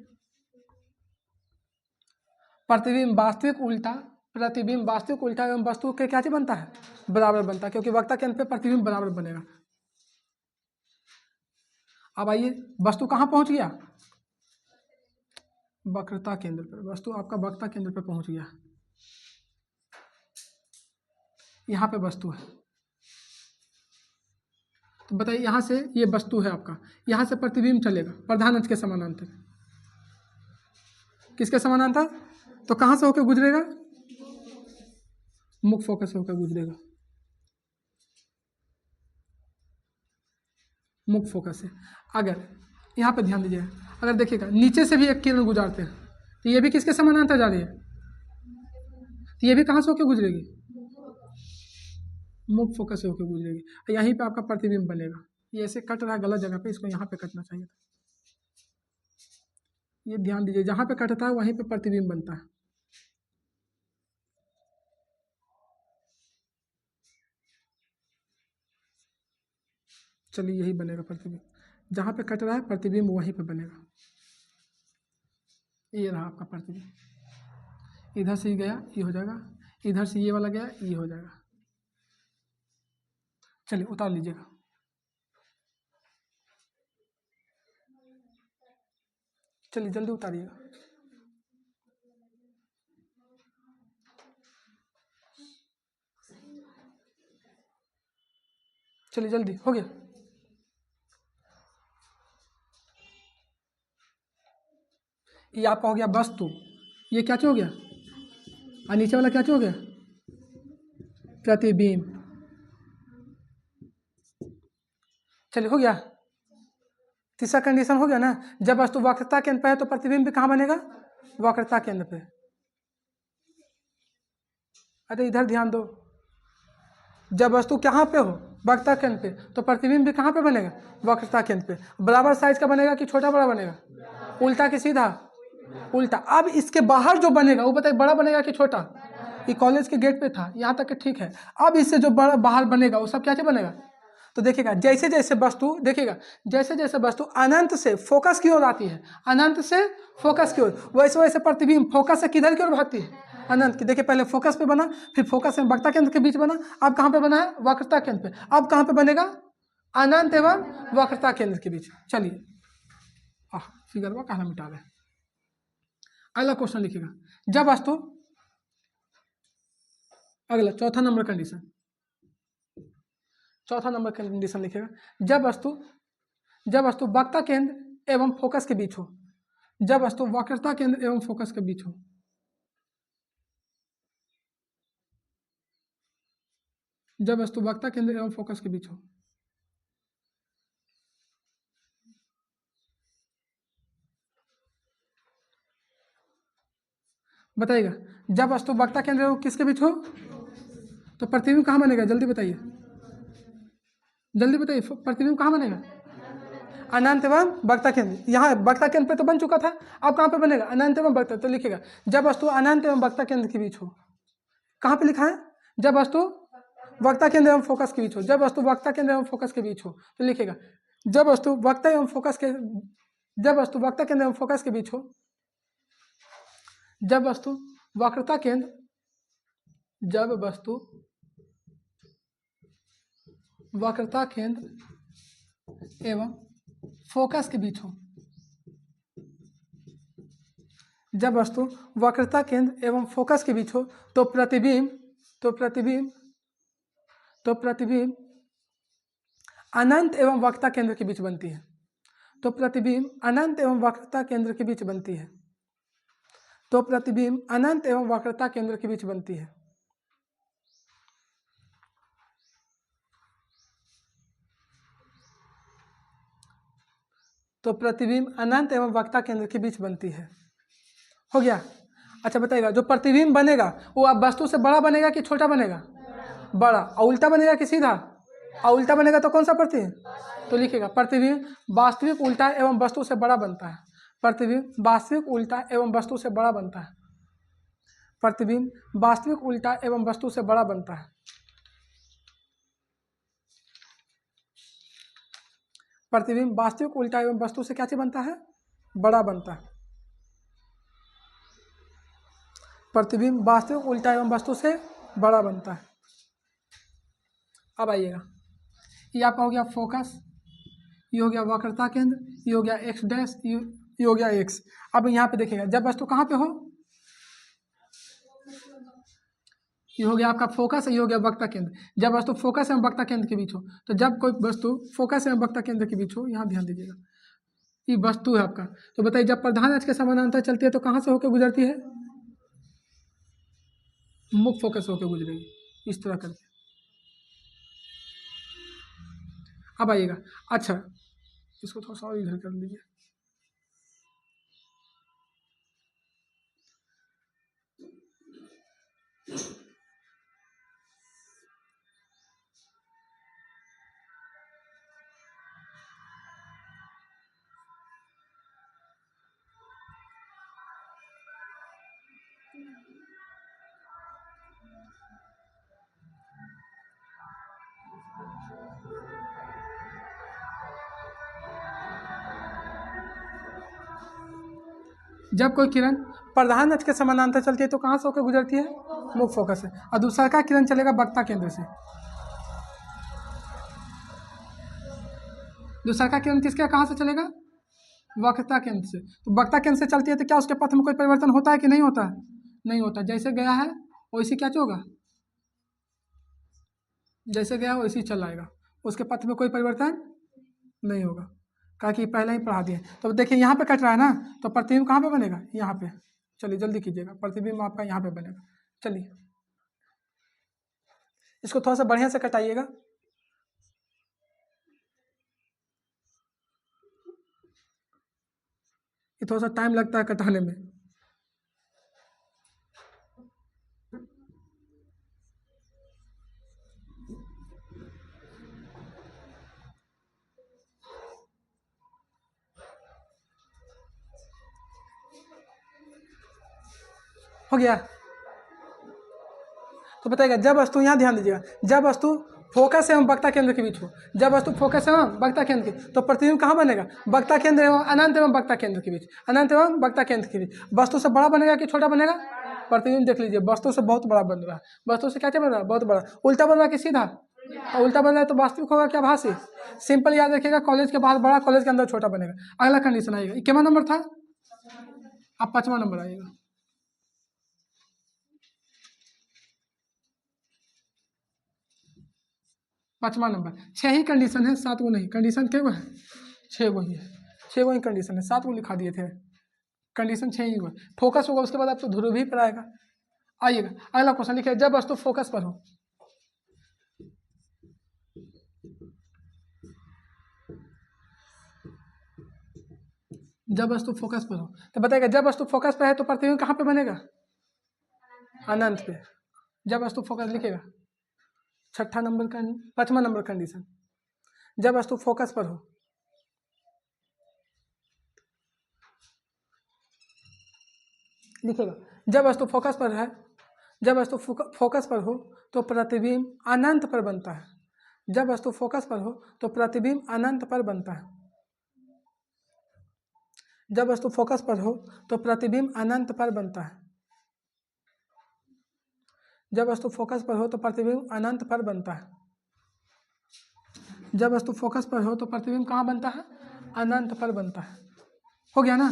प्रतिबिंब वास्तविक उल्टा, प्रतिबिंब वास्तविक उल्टा एवं वस्तु के क्या चीज बनता है? बराबर बनता है, क्योंकि वक्रता केंद्र पे प्रतिबिंब बराबर बनेगा। अब आइए वस्तु कहाँ पहुंच गया? वक्रता केंद्र पर। वस्तु आपका वक्रता केंद्र पर पहुंच गया, यहाँ पे वस्तु है। तो बताइए यहाँ से ये वस्तु है आपका, यहाँ से प्रतिबिंब चलेगा प्रधान अक्ष के समानांतर। किसके समानांतर? तो कहाँ से होकर गुजरेगा? मुख्य फोकस होकर गुजरेगा, मुख्य फोकस से। अगर यहाँ पे ध्यान दीजिएगा, अगर देखिएगा नीचे से भी एक किरण गुजरते हैं तो ये भी किसके समानांतर जा रही है? तो ये भी कहाँ से होकर गुजरेगी? मुख्य फोकस से होकर गुजरेगी। यहीं पे आपका प्रतिबिंब बनेगा। ये ऐसे कट रहा है गलत जगह पे, इसको यहाँ पे कटना चाहिए था। ये ध्यान दीजिए, जहाँ पे कटता है वहीं पे प्रतिबिंब बनता है। चलिए यही बनेगा प्रतिबिंब, जहाँ पे कट रहा है प्रतिबिंब वहीं पे बनेगा। ये रहा आपका प्रतिबिंब। इधर से ये गया ये हो जाएगा, इधर से ये वाला गया ये हो जाएगा। चलिए उतार लीजिएगा। चलिए जल्दी उतारिएगा। चलिए जल्दी, हो गया। ये आपका हो गया वस्तु, ये क्या हो गया? और नीचे वाला क्या हो गया? प्रतिबिंब। चलिए हो गया, तीसरा कंडीशन हो गया ना। जब वस्तु वक्रता केंद्र पे है तो प्रतिबिंब भी कहाँ बनेगा? वक्रता केंद्र पे। अरे इधर ध्यान दो, जब वस्तु कहाँ पे हो? वक्रता केंद्र पे, तो प्रतिबिंब भी कहाँ पे बनेगा? वक्रता केंद्र पे। बराबर साइज का बनेगा कि छोटा बड़ा बनेगा? उल्टा कि सीधा? उल्टा। अब इसके बाहर जो बनेगा वो बताइए, बड़ा बनेगा कि छोटा? ये कॉलेज के गेट पे था, यहाँ तक कि ठीक है। अब इससे जो बड़ा बाहर बनेगा वो सब क्या क्या बनेगा? तो देखिएगा जैसे जैसे वस्तु, देखिएगा जैसे जैसे वस्तु अनंत से फोकस की ओर आती है, अनंत से फोकस की ओर, वैसे वैसे प्रतिबिंब फोकस से किधर की ओर भागती है? अनंत की। देखिए पहले फोकस पे बना, फिर फोकस एवं वक्रता केंद्र के बीच बना, अब कहाँ पे बना है? वक्रता केंद्र पे। अब कहाँ पे बनेगा? अनंत एवं वक्रता केंद्र के बीच। चलिए फिगर को कहना मिटा दें। अगला क्वेश्चन लिखिएगा, जब वस्तु, अगला चौथा नंबर कंडीशन, चौथा नंबर कंडीशन लिखेगा, जब वस्तु वक्रता केंद्र एवं फोकस के बीच हो, जब वस्तु वक्रता केंद्र एवं फोकस के बीच हो, जब वस्तु वक्रता केंद्र एवं फोकस के बीच हो। बताइएगा, जब वस्तु वक्रता केंद्र एवं किसके बीच हो, तो प्रतिबिंब कहाँ बनेगा? जल्दी बताइए, जल्दी बताइए, प्रतिबिंब कहाँ बनेगा? अनंत एवं वक्रता केंद्र। यहाँ वक्रता केंद्र पे तो बन चुका था, अब कहाँ पे बनेगा? अनंत एवं वक्रता। तो लिखिएगा जब वस्तु अनंत एवं वक्रता केंद्र के बीच हो। कहाँ पे लिखा है? जब वस्तु वक्रता केंद्र एवं फोकस के बीच हो, जब वस्तु वक्रता केंद्र एवं फोकस के बीच हो। तो लिखिएगा जब वस्तु वक्रता एवं फोकस के, जब वस्तु वक्रता केंद्र एवं फोकस के बीच हो, जब वस्तु वक्रता केंद्र, जब वस्तु वक्रता केंद्र एवं फोकस के बीच हो, जब वस्तु वक्रता केंद्र एवं फोकस के बीच हो, तो प्रतिबिंब अनंत एवं वक्रता केंद्र के बीच बनती है। तो प्रतिबिंब अनंत एवं वक्रता केंद्र के बीच बनती है। तो प्रतिबिंब अनंत एवं वक्रता केंद्र के बीच बनती है। तो प्रतिबिंब अनंत एवं वक्रता केंद्र के बीच बनती है। हो गया? अच्छा बताइएगा, जो प्रतिबिंब बनेगा वो अब वस्तु से बड़ा बनेगा कि छोटा बनेगा? बड़ा। और उल्टा बनेगा कि सीधा? और उल्टा बनेगा तो कौन सा प्रतिबिंब? तो लिखिएगा प्रतिबिंब वास्तविक उल्टा एवं वस्तु से बड़ा बनता है। प्रतिबिंब वास्तविक उल्टा एवं वस्तु से बड़ा बनता है। प्रतिबिंब वास्तविक उल्टा एवं वस्तु से बड़ा बनता है। प्रतिबिंब वास्तविक उल्टा एवं वस्तु से क्या चीज बनता है? बड़ा बनता है। प्रतिबिंब वास्तविक उल्टा एवं वस्तु से बड़ा बनता है। अब आइएगा, ये आपका हो गया फोकस, ये हो गया वक्रता केंद्र, ये हो गया एक्स डैश, ये हो गया एक्स। अब यहाँ पे देखिएगा जब वस्तु कहाँ पे हो, ये हो गया आपका फोकस, ये हो गया वक्रता केंद्र। जब वस्तु फोकस एवं वक्रता केंद्र के बीच हो, तो जब कोई वस्तु फोकस एवं वक्रता केंद्र के बीच हो, यहाँ ध्यान दीजिएगा, ये वस्तु है आपका। तो बताइए जब प्रधान अक्ष के समानांतर चलती है तो कहाँ से होकर गुजरती है? मुख्य फोकस होकर गुजरेगी, इस तरह करके। अब आइएगा, अच्छा इसको थोड़ा सा और इधर कर लीजिए। जब कोई किरण प्रधान अक्ष के समानांतर चलती है तो कहाँ से होकर गुजरती है? मुख्य फोकस से। और दूसरा का किरण चलेगा वक्रता केंद्र से। दूसरा का किरण किसके कहाँ से चलेगा? वक्रता केंद्र से। तो वक्रता केंद्र से चलती है तो क्या उसके पथ में कोई परिवर्तन होता है कि नहीं होता है? नहीं होता। जैसे गया है वैसे क्या होगा? जैसे गया वैसे ही चल आएगा, उसके पथ में कोई परिवर्तन नहीं होगा, कहा कि पहले ही पढ़ा दिए। तो देखिए यहाँ पे कट रहा है ना, तो प्रतिबिंब कहाँ पे बनेगा? यहाँ पे। चलिए जल्दी कीजिएगा, प्रतिबिंब आपका यहाँ पे बनेगा। चलिए इसको थोड़ा सा बढ़िया से कटाइएगा। ये थोड़ा सा टाइम लगता है कटाने में। हो गया। तो बताइएगा जब वस्तु, यहाँ ध्यान दीजिएगा, जब वस्तु फोकस एवं वक्ता केंद्र के बीच हो, जब वस्तु फोकस एवं वक्ता केंद्र के, तो प्रतिबिंब कहाँ बनेगा? वक्ता केंद्र एवं अनंत एवं वक्ता केंद्र के बीच, अनंत एवं वक्ता केंद्र के बीच। वस्तु से बड़ा बनेगा कि छोटा बनेगा? प्रतिबिंब देख लीजिए, वस्तु से बहुत बड़ा बन रहा है, वस्तु से क्या बन रहा है? बहुत बड़ा। उल्टा बन रहा है कि सीधा? और उल्टा बन रहा है तो वास्तविक होगा क्या आभासी? सिंपल याद रखिएगा, कॉलेज के बाहर बड़ा, कॉलेज के अंदर छोटा बनेगा। अगला कंडीशन आएगा, ये कितना नंबर था? अब 5वां नंबर आएगा। पाँचवां नंबर, 6 ही कंडीशन है, 7 गो नहीं। कंडीशन क्या है? 6 गो ही है, 6 गो ही कंडीशन है, 7 गो लिखा दिए थे। कंडीशन 6 ही हुआ, फोकस होगा उसके बाद आपको ध्रुवी पर आएगा। आइएगा अगला क्वेश्चन लिखिए, जब वस्तु फोकस पर हो, जब वस्तु फोकस पर हो, तो बताइएगा जब वस्तु फोकस पर है तो प्रतिबिंब कहाँ पे बनेगा? अनंत पे। जब वस्तु फोकस लिखेगा, 6ठा नंबर का, 5वां नंबर कंडीशन, जब वस्तु फोकस पर हो, लिखेगा जब वस्तु फोकस पर है, जब वस्तु फोकस पर हो तो प्रतिबिंब अनंत पर बनता है। जब वस्तु फोकस पर हो तो प्रतिबिंब अनंत पर बनता है। जब वस्तु फोकस पर हो तो प्रतिबिंब अनंत पर बनता है। जब वस्तु फोकस पर हो तो प्रतिबिंब अनंत पर बनता है। जब वस्तु फोकस पर हो तो प्रतिबिंब कहाँ बनता है? अनंत पर बनता है। हो गया ना?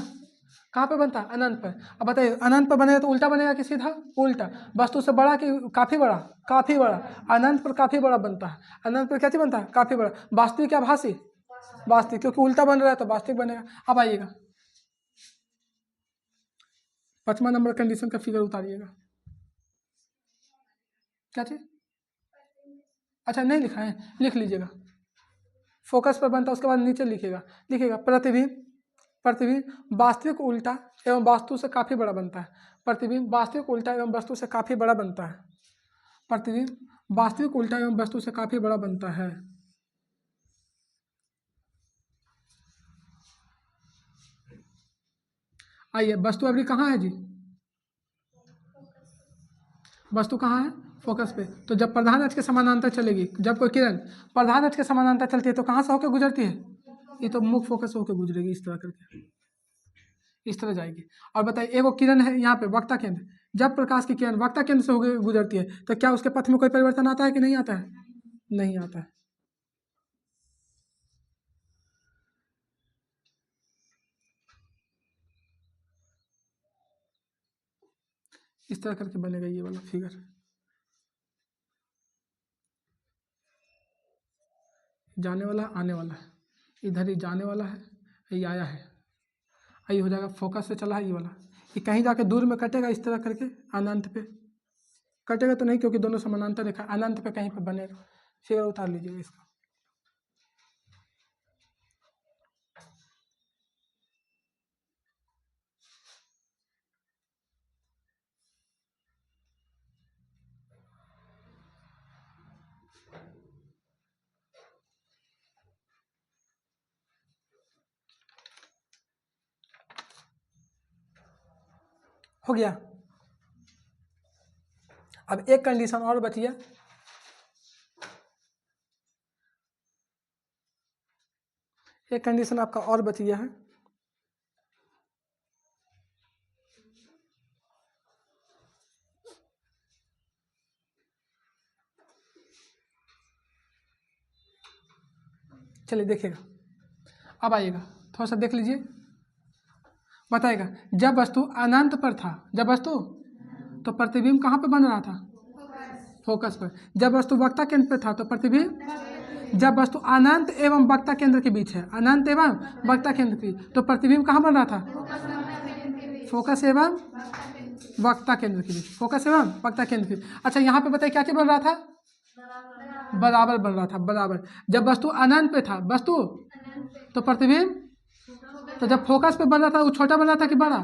कहाँ पे बनता है? अनंत पर। अब बताइए अनंत पर बनेगा तो उल्टा बनेगा कि सीधा? उल्टा। वस्तु से बड़ा कि काफ़ी बड़ा? काफ़ी बड़ा। अनंत पर काफ़ी बड़ा बनता है। अनंत पर क्या चीज़ बनता है? काफ़ी बड़ा। वास्तविक या आभासी? वास्तविक, क्योंकि उल्टा बन रहा है तो वास्तविक बनेगा। अब आइएगा 5वां नंबर कंडीशन का फिगर उतारिएगा। क्या चीज़? अच्छा नहीं लिखा है, लिख लीजिएगा। फोकस पर बनता है, उसके बाद नीचे लिखिएगा, लिखिएगा प्रतिबिंब, प्रतिबिंब वास्तविक उल्टा एवं वास्तु से काफ़ी बड़ा बनता है। प्रतिबिंब वास्तविक उल्टा एवं वस्तु से काफ़ी बड़ा बनता है। प्रतिबिंब वास्तविक उल्टा एवं वस्तु से काफ़ी बड़ा बनता है। आइए वस्तु अभी कहाँ है जी? वस्तु कहाँ है? फोकस पे। तो जब प्रधान अक्ष के समानांतर चलेगी, जब कोई किरण प्रधान अक्ष के समानांतर चलती है तो कहाँ से होकर गुजरती है? ये तो मुख्य फोकस होकर गुजरेगी, इस तरह करके, इस तरह जाएगी। और बताइए एगो किरण है यहाँ पे वक्ता केंद्र, जब प्रकाश की किरण वक्ता केंद्र से होकर गुजरती है तो क्या उसके पथ में कोई परिवर्तन आता है कि नहीं आता है? नहीं आता है। इस तरह करके बनेगा ये वाला फिगर। जाने वाला आने वाला है, इधर ही जाने वाला है, ये आया है, ये हो जाएगा फोकस से चला है ये वाला, ये कहीं जाके दूर में कटेगा इस तरह करके, अनंत पे कटेगा तो नहीं क्योंकि दोनों समानांतर रेखा, अनंत पे कहीं पे बनेगा। फिगर उतार लीजिएगा इसका। हो गया। अब एक कंडीशन और बची है, एक कंडीशन आपका और बची है, चलिए देखिएगा। अब आइएगा थोड़ा सा देख लीजिए, बताएगा जब वस्तु अनंत पर था, जब वस्तु, तो प्रतिबिंब कहाँ पे बन रहा था? फोकस पर। जब वस्तु वक्ता केंद्र पे था तो प्रतिबिंब, जब वस्तु अनंत एवं वक्ता केंद्र के बीच है, अनंत एवं वक्ता केंद्र के बीच, तो प्रतिबिंब कहाँ बन रहा था? फोकस एवं वक्ता केंद्र के बीच, फोकस एवं वक्ता केंद्र के बीच। अच्छा यहाँ पे बताइए क्या चीज बन रहा था? बराबर बन रहा था, बराबर। जब वस्तु अनंत पे था, वस्तु, तो प्रतिबिंब, तो जब फोकस पे बन रहा था वो छोटा बन रहा था कि बड़ा?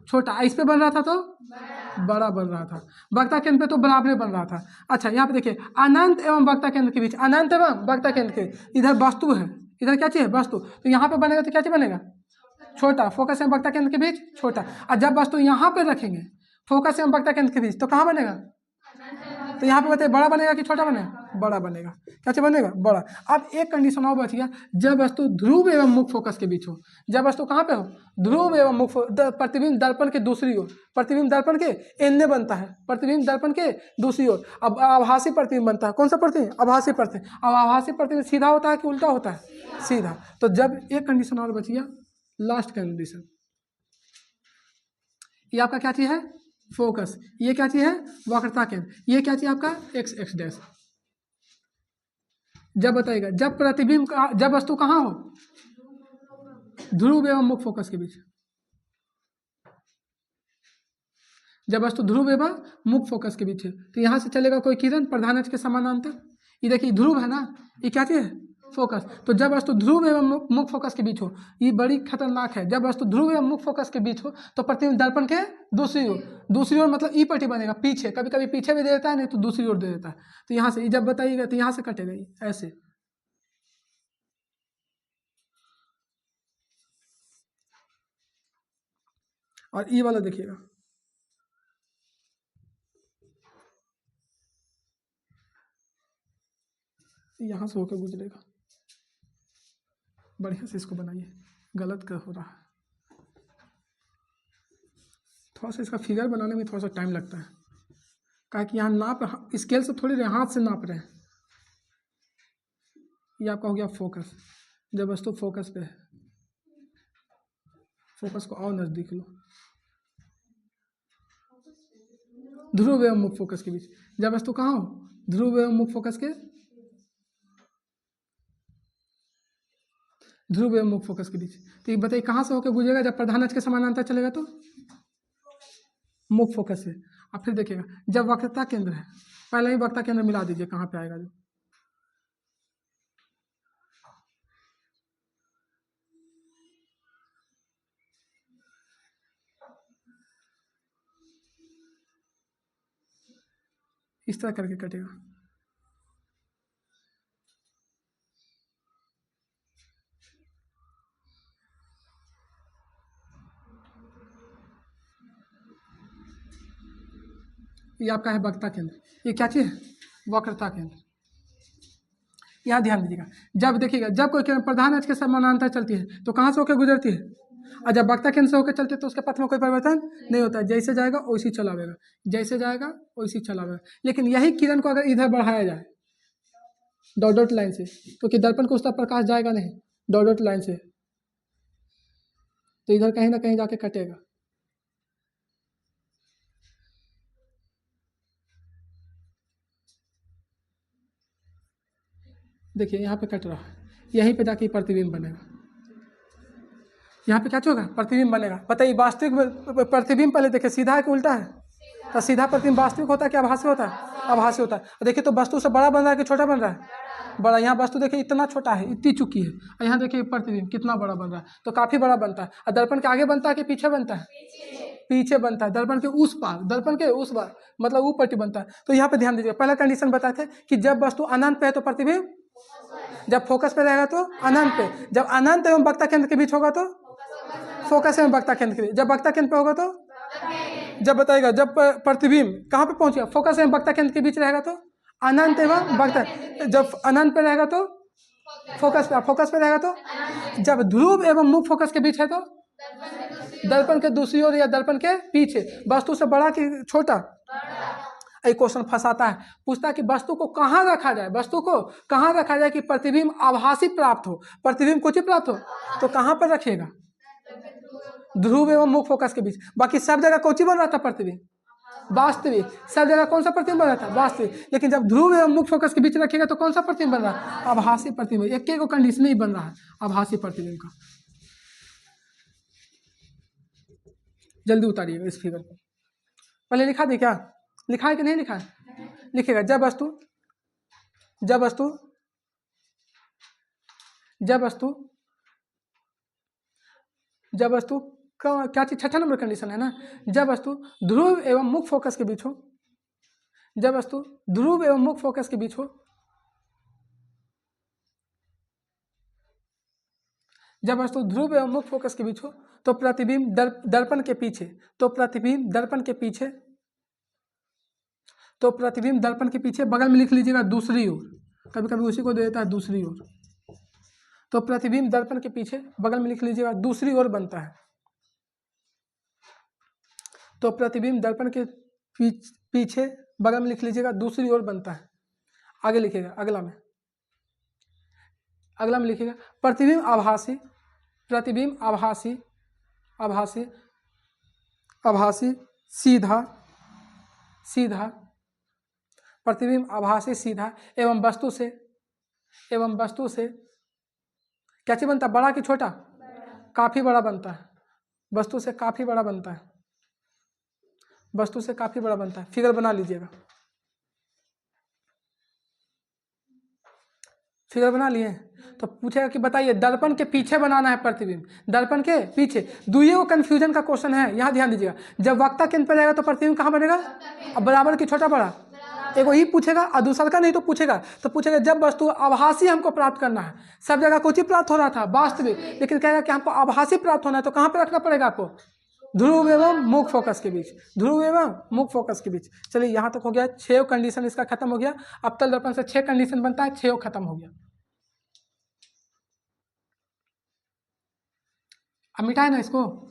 छोटा। इस पे बन रहा था तो बड़ा बन रहा था। वक्ता केंद्र पे तो बराबर बन रहा था। अच्छा यहाँ पे देखिए अनंत एवं वक्ता केंद्र के बीच, अनंत एवं वक्ता केंद्र के, इधर वस्तु है, इधर क्या चीज है? वस्तु। तो यहाँ पे बनेगा तो क्या चीज बनेगा? छोटा। फोकस एवं वक्ता केंद्र के बीच छोटा। और जब वस्तु यहाँ पे रखेंगे, फोकस एवं वक्ता केंद्र के बीच, तो कहाँ बनेगा? तो यहाँ पे बताइए बड़ा बनेगा कि छोटा बनेगा? बड़ा बनेगा। क्या चीज बनेगा? बड़ा। अब एक कंडीशन और बच गया, जब वस्तु ध्रुव एवं मुख्य फोकस के बीच हो। जब वस्तु कहाँ पे हो? ध्रुव एवं मुख्य, प्रतिबिंब दर्पण के दूसरी ओर, प्रतिबिंब दर्पण के एन्ने बनता है, प्रतिबिंब दर्पण के दूसरी ओर। अब आभासी प्रतिबिंब बनता है। कौन सा प्रतिबिंब? आभासी प्रतिबिंब। अब आभासी प्रतिबिंब सीधा होता है कि उल्टा होता है? सीधा। तो जब एक कंडीशन और बच गया, लास्ट कंडीशन, ये आपका क्या चीज है? फोकस। ये क्या चीज है? वक्रता केंद्र। ये क्या चीज आपका? X x dash. जब बताइएगा, जब प्रतिबिंब का, जब वस्तु कहाँ हो? ध्रुव एवं मुख्य फोकस के बीच। जब वस्तु ध्रुव एवं मुख्य फोकस के बीच है, तो यहां से चलेगा कोई किरण प्रधान अक्ष के समानांतर। ये देखिए ध्रुव है ना, ये क्या चीज है? फोकस। तो जब वस्तु ध्रुव एवं मुख्य फोकस के बीच हो, ये बड़ी खतरनाक है। जब वस्तु ध्रुव एवं मुख्य फोकस के बीच हो तो प्रतिबिंब दर्पण के दूसरी ओर, दूसरी ओर मतलब ई पट्टी बनेगा पीछे, कभी कभी पीछे भी दे देता है, नहीं तो दूसरी ओर दे देता है। तो यहाँ से जब बताइएगा तो यहाँ से कटेगा ये ऐसे। और ई वाला देखिएगा, यहाँ से होकर गुजरेगा। बढ़िया से इसको बनाइए, गलत कर हो रहा है। थोड़ा सा इसका फिगर बनाने में थोड़ा सा टाइम लगता है, कहा कि यहाँ नाप स्केल से थोड़ी हाथ से नाप रहे हैं। ये आपका हो गया फोकस। जब वस्तु फोकस पे है, फोकस को और नजदीक लो, ध्रुव एवं मुख्य फोकस के बीच। जब वस्तु कहाँ हो? ध्रुव एवं मुख्य फोकस के, ध्रुव एवं मुख्य फोकस के बीच। तो ये बताइए कहाँ से होकर गुजरेगा? जब प्रधान अक्ष के समानांतर चलेगा तो मुख्य फोकस से। अब फिर देखिएगा, जब वक्रता केंद्र है, पहले ही वक्रता केंद्र मिला दीजिए कहाँ पे आएगा। जो इस तरह करके कटेगा। ये आपका है वक्रता केंद्र। ये क्या चीज है? वक्रता केंद्र। यहाँ ध्यान दीजिएगा, जब देखिएगा, जब कोई किरण प्रधान अक्ष के समानांतर चलती है तो कहाँ से होकर गुजरती है? और जब वक्रता केंद्र से होकर चलती है तो उसके पथ में कोई परिवर्तन नहीं होता है। जैसे जाएगा वैसी चलावेगा, जैसे जाएगा वैसी चलावेगा। लेकिन यही किरण को अगर इधर बढ़ाया जाए डॉट डॉट लाइन से, क्योंकि दर्पण को उस तरफ प्रकाश जाएगा नहीं, डॉट डॉट लाइन से, तो इधर कहीं ना कहीं जाके कटेगा। देखिए यहाँ पे कट रहा है, यहीं पे जाके प्रतिबिंब बनेगा। यहाँ पे क्या होगा? प्रतिबिंब बनेगा। बताइए वास्तविक प्रतिबिंब पहले देखिए सीधा है कि उल्टा है? तो सीधा प्रतिबिंब वास्तविक होता है कि आभासी होता है? आभासी होता है। देखिए तो वस्तु से बड़ा बन रहा है कि छोटा बन रहा है? बड़ा। यहाँ वस्तु देखिए इतना छोटा है, इतनी चुकी है, और यहाँ देखिए प्रतिबिंब कितना बड़ा बन रहा है, तो काफी बड़ा बनता है। और दर्पण के आगे बनता है कि पीछे बनता है? पीछे बनता है। दर्पण के उस पार, दर्पण के उस पार मतलब वो पट्टी बनता है। तो यहाँ पे ध्यान दीजिए, पहला कंडीशन बताए थे कि जब वस्तु अनंत पे है तो प्रतिबिंब, जब फोकस पे रहेगा तो अनंत पे, जब अनंत एवं वक्रता केंद्र के बीच होगा तो फोकस एवं वक्रता केंद्र के बीच, जब वक्रता केंद्र पे होगा तो, जब बताएगा जब प्रतिबिंब कहाँ पे पहुंचेगा? फोकस एवं वक्रता केंद्र के बीच रहेगा तो अनंत एवं वक्रता, जब अनंत पे रहेगा तो फोकस पे, फोकस पे रहेगा तो, जब ध्रुव एवं मुख्य फोकस के बीच है तो दर्पण के दूसरी ओर या दर्पण के पीछे। वस्तु से बड़ा कि छोटा? एक क्वेश्चन फंसाता है, पूछता है कि वस्तु को कहाँ रखा जाए, वस्तु को कहाँ रखा जाए कि प्रतिबिंब आभासी प्राप्त हो, प्रतिबिंब कुछ ही प्राप्त हो, तो कहाँ पर रखिएगा? ध्रुव एवं मुख्य फोकस के बीच। बाकी सब जगह कौची बन रहा था? प्रतिबिंब वास्तविक। सब जगह कौन सा प्रतिबिंब बन रहा था? वास्तविक। लेकिन जब ध्रुव एवं मुख्य फोकस के बीच रखिएगा तो कौन सा प्रतिबिंब बन रहा है? आभासी प्रतिबिंब। एक को कंडीशन ही बन रहा है आभासी प्रतिबिंब का। जल्दी उतारिएगा इस फिगर को। पहले लिखा दे क्या? लिखा है कि नहीं लिखा है? लिखेगा, जब वस्तु, जब वस्तु, जब वस्तु, जब वस्तु क्या चीज? छठा नंबर कंडीशन है ना, जब वस्तु ध्रुव एवं मुख्य फोकस के बीच हो, जब वस्तु ध्रुव एवं मुख्य फोकस के बीच हो, जब वस्तु ध्रुव एवं मुख्य फोकस के बीच हो तो प्रतिबिंब दर्पण के पीछे, तो प्रतिबिंब दर्पण के पीछे, तो प्रतिबिंब दर्पण के पीछे बगल में लिख लीजिएगा दूसरी ओर, कभी कभी उसी को दे देता है दूसरी ओर, तो प्रतिबिंब दर्पण के पीछे बगल में लिख लीजिएगा दूसरी ओर बनता है। तो प्रतिबिंब दर्पण के पीछे बगल में लिख लीजिएगा दूसरी ओर बनता है। आगे लिखिएगा अगला में लिखिएगा प्रतिबिंब आभासी, प्रतिबिंब आभासी, आभासी, आभासी सीधा, सीधा, प्रतिबिंब आभासी सीधा एवं वस्तु से, एवं वस्तु से क्या चीज बनता है, बड़ा कि छोटा, काफी बड़ा बनता है, वस्तु से काफी बड़ा बनता है, वस्तु से काफी बड़ा बनता है। फिगर बना लीजिएगा, फिगर बना लिए। तो पूछेगा कि बताइए दर्पण के पीछे बनाना है प्रतिबिंब, दर्पण के पीछे। दुइये वो कंफ्यूजन का क्वेश्चन है, यहाँ ध्यान दीजिएगा। जब वक्ता केंद्र पर जाएगा तो प्रतिबिंब कहाँ बनेगा, अब बराबर कि छोटा बड़ा, एक वही पूछेगा और दूसरा का नहीं तो पूछेगा। तो पूछेगा जब वस्तु आभासी हमको प्राप्त करना है, सब जगह कुछ ही प्राप्त हो रहा था वास्तविक, लेकिन कहेगा कि हमको आभासी प्राप्त होना है तो कहाँ पर रखना पड़ेगा आपको, ध्रुव एवं मुख्य फोकस के बीच, ध्रुव एवं मुख्य फोकस के बीच। चलिए यहाँ तक हो गया, 6 कंडीशन इसका खत्म हो गया। अवतल दर्पण से 6 कंडीशन बनता है, 6 खत्म हो गया। अब मिटाए ना इसको,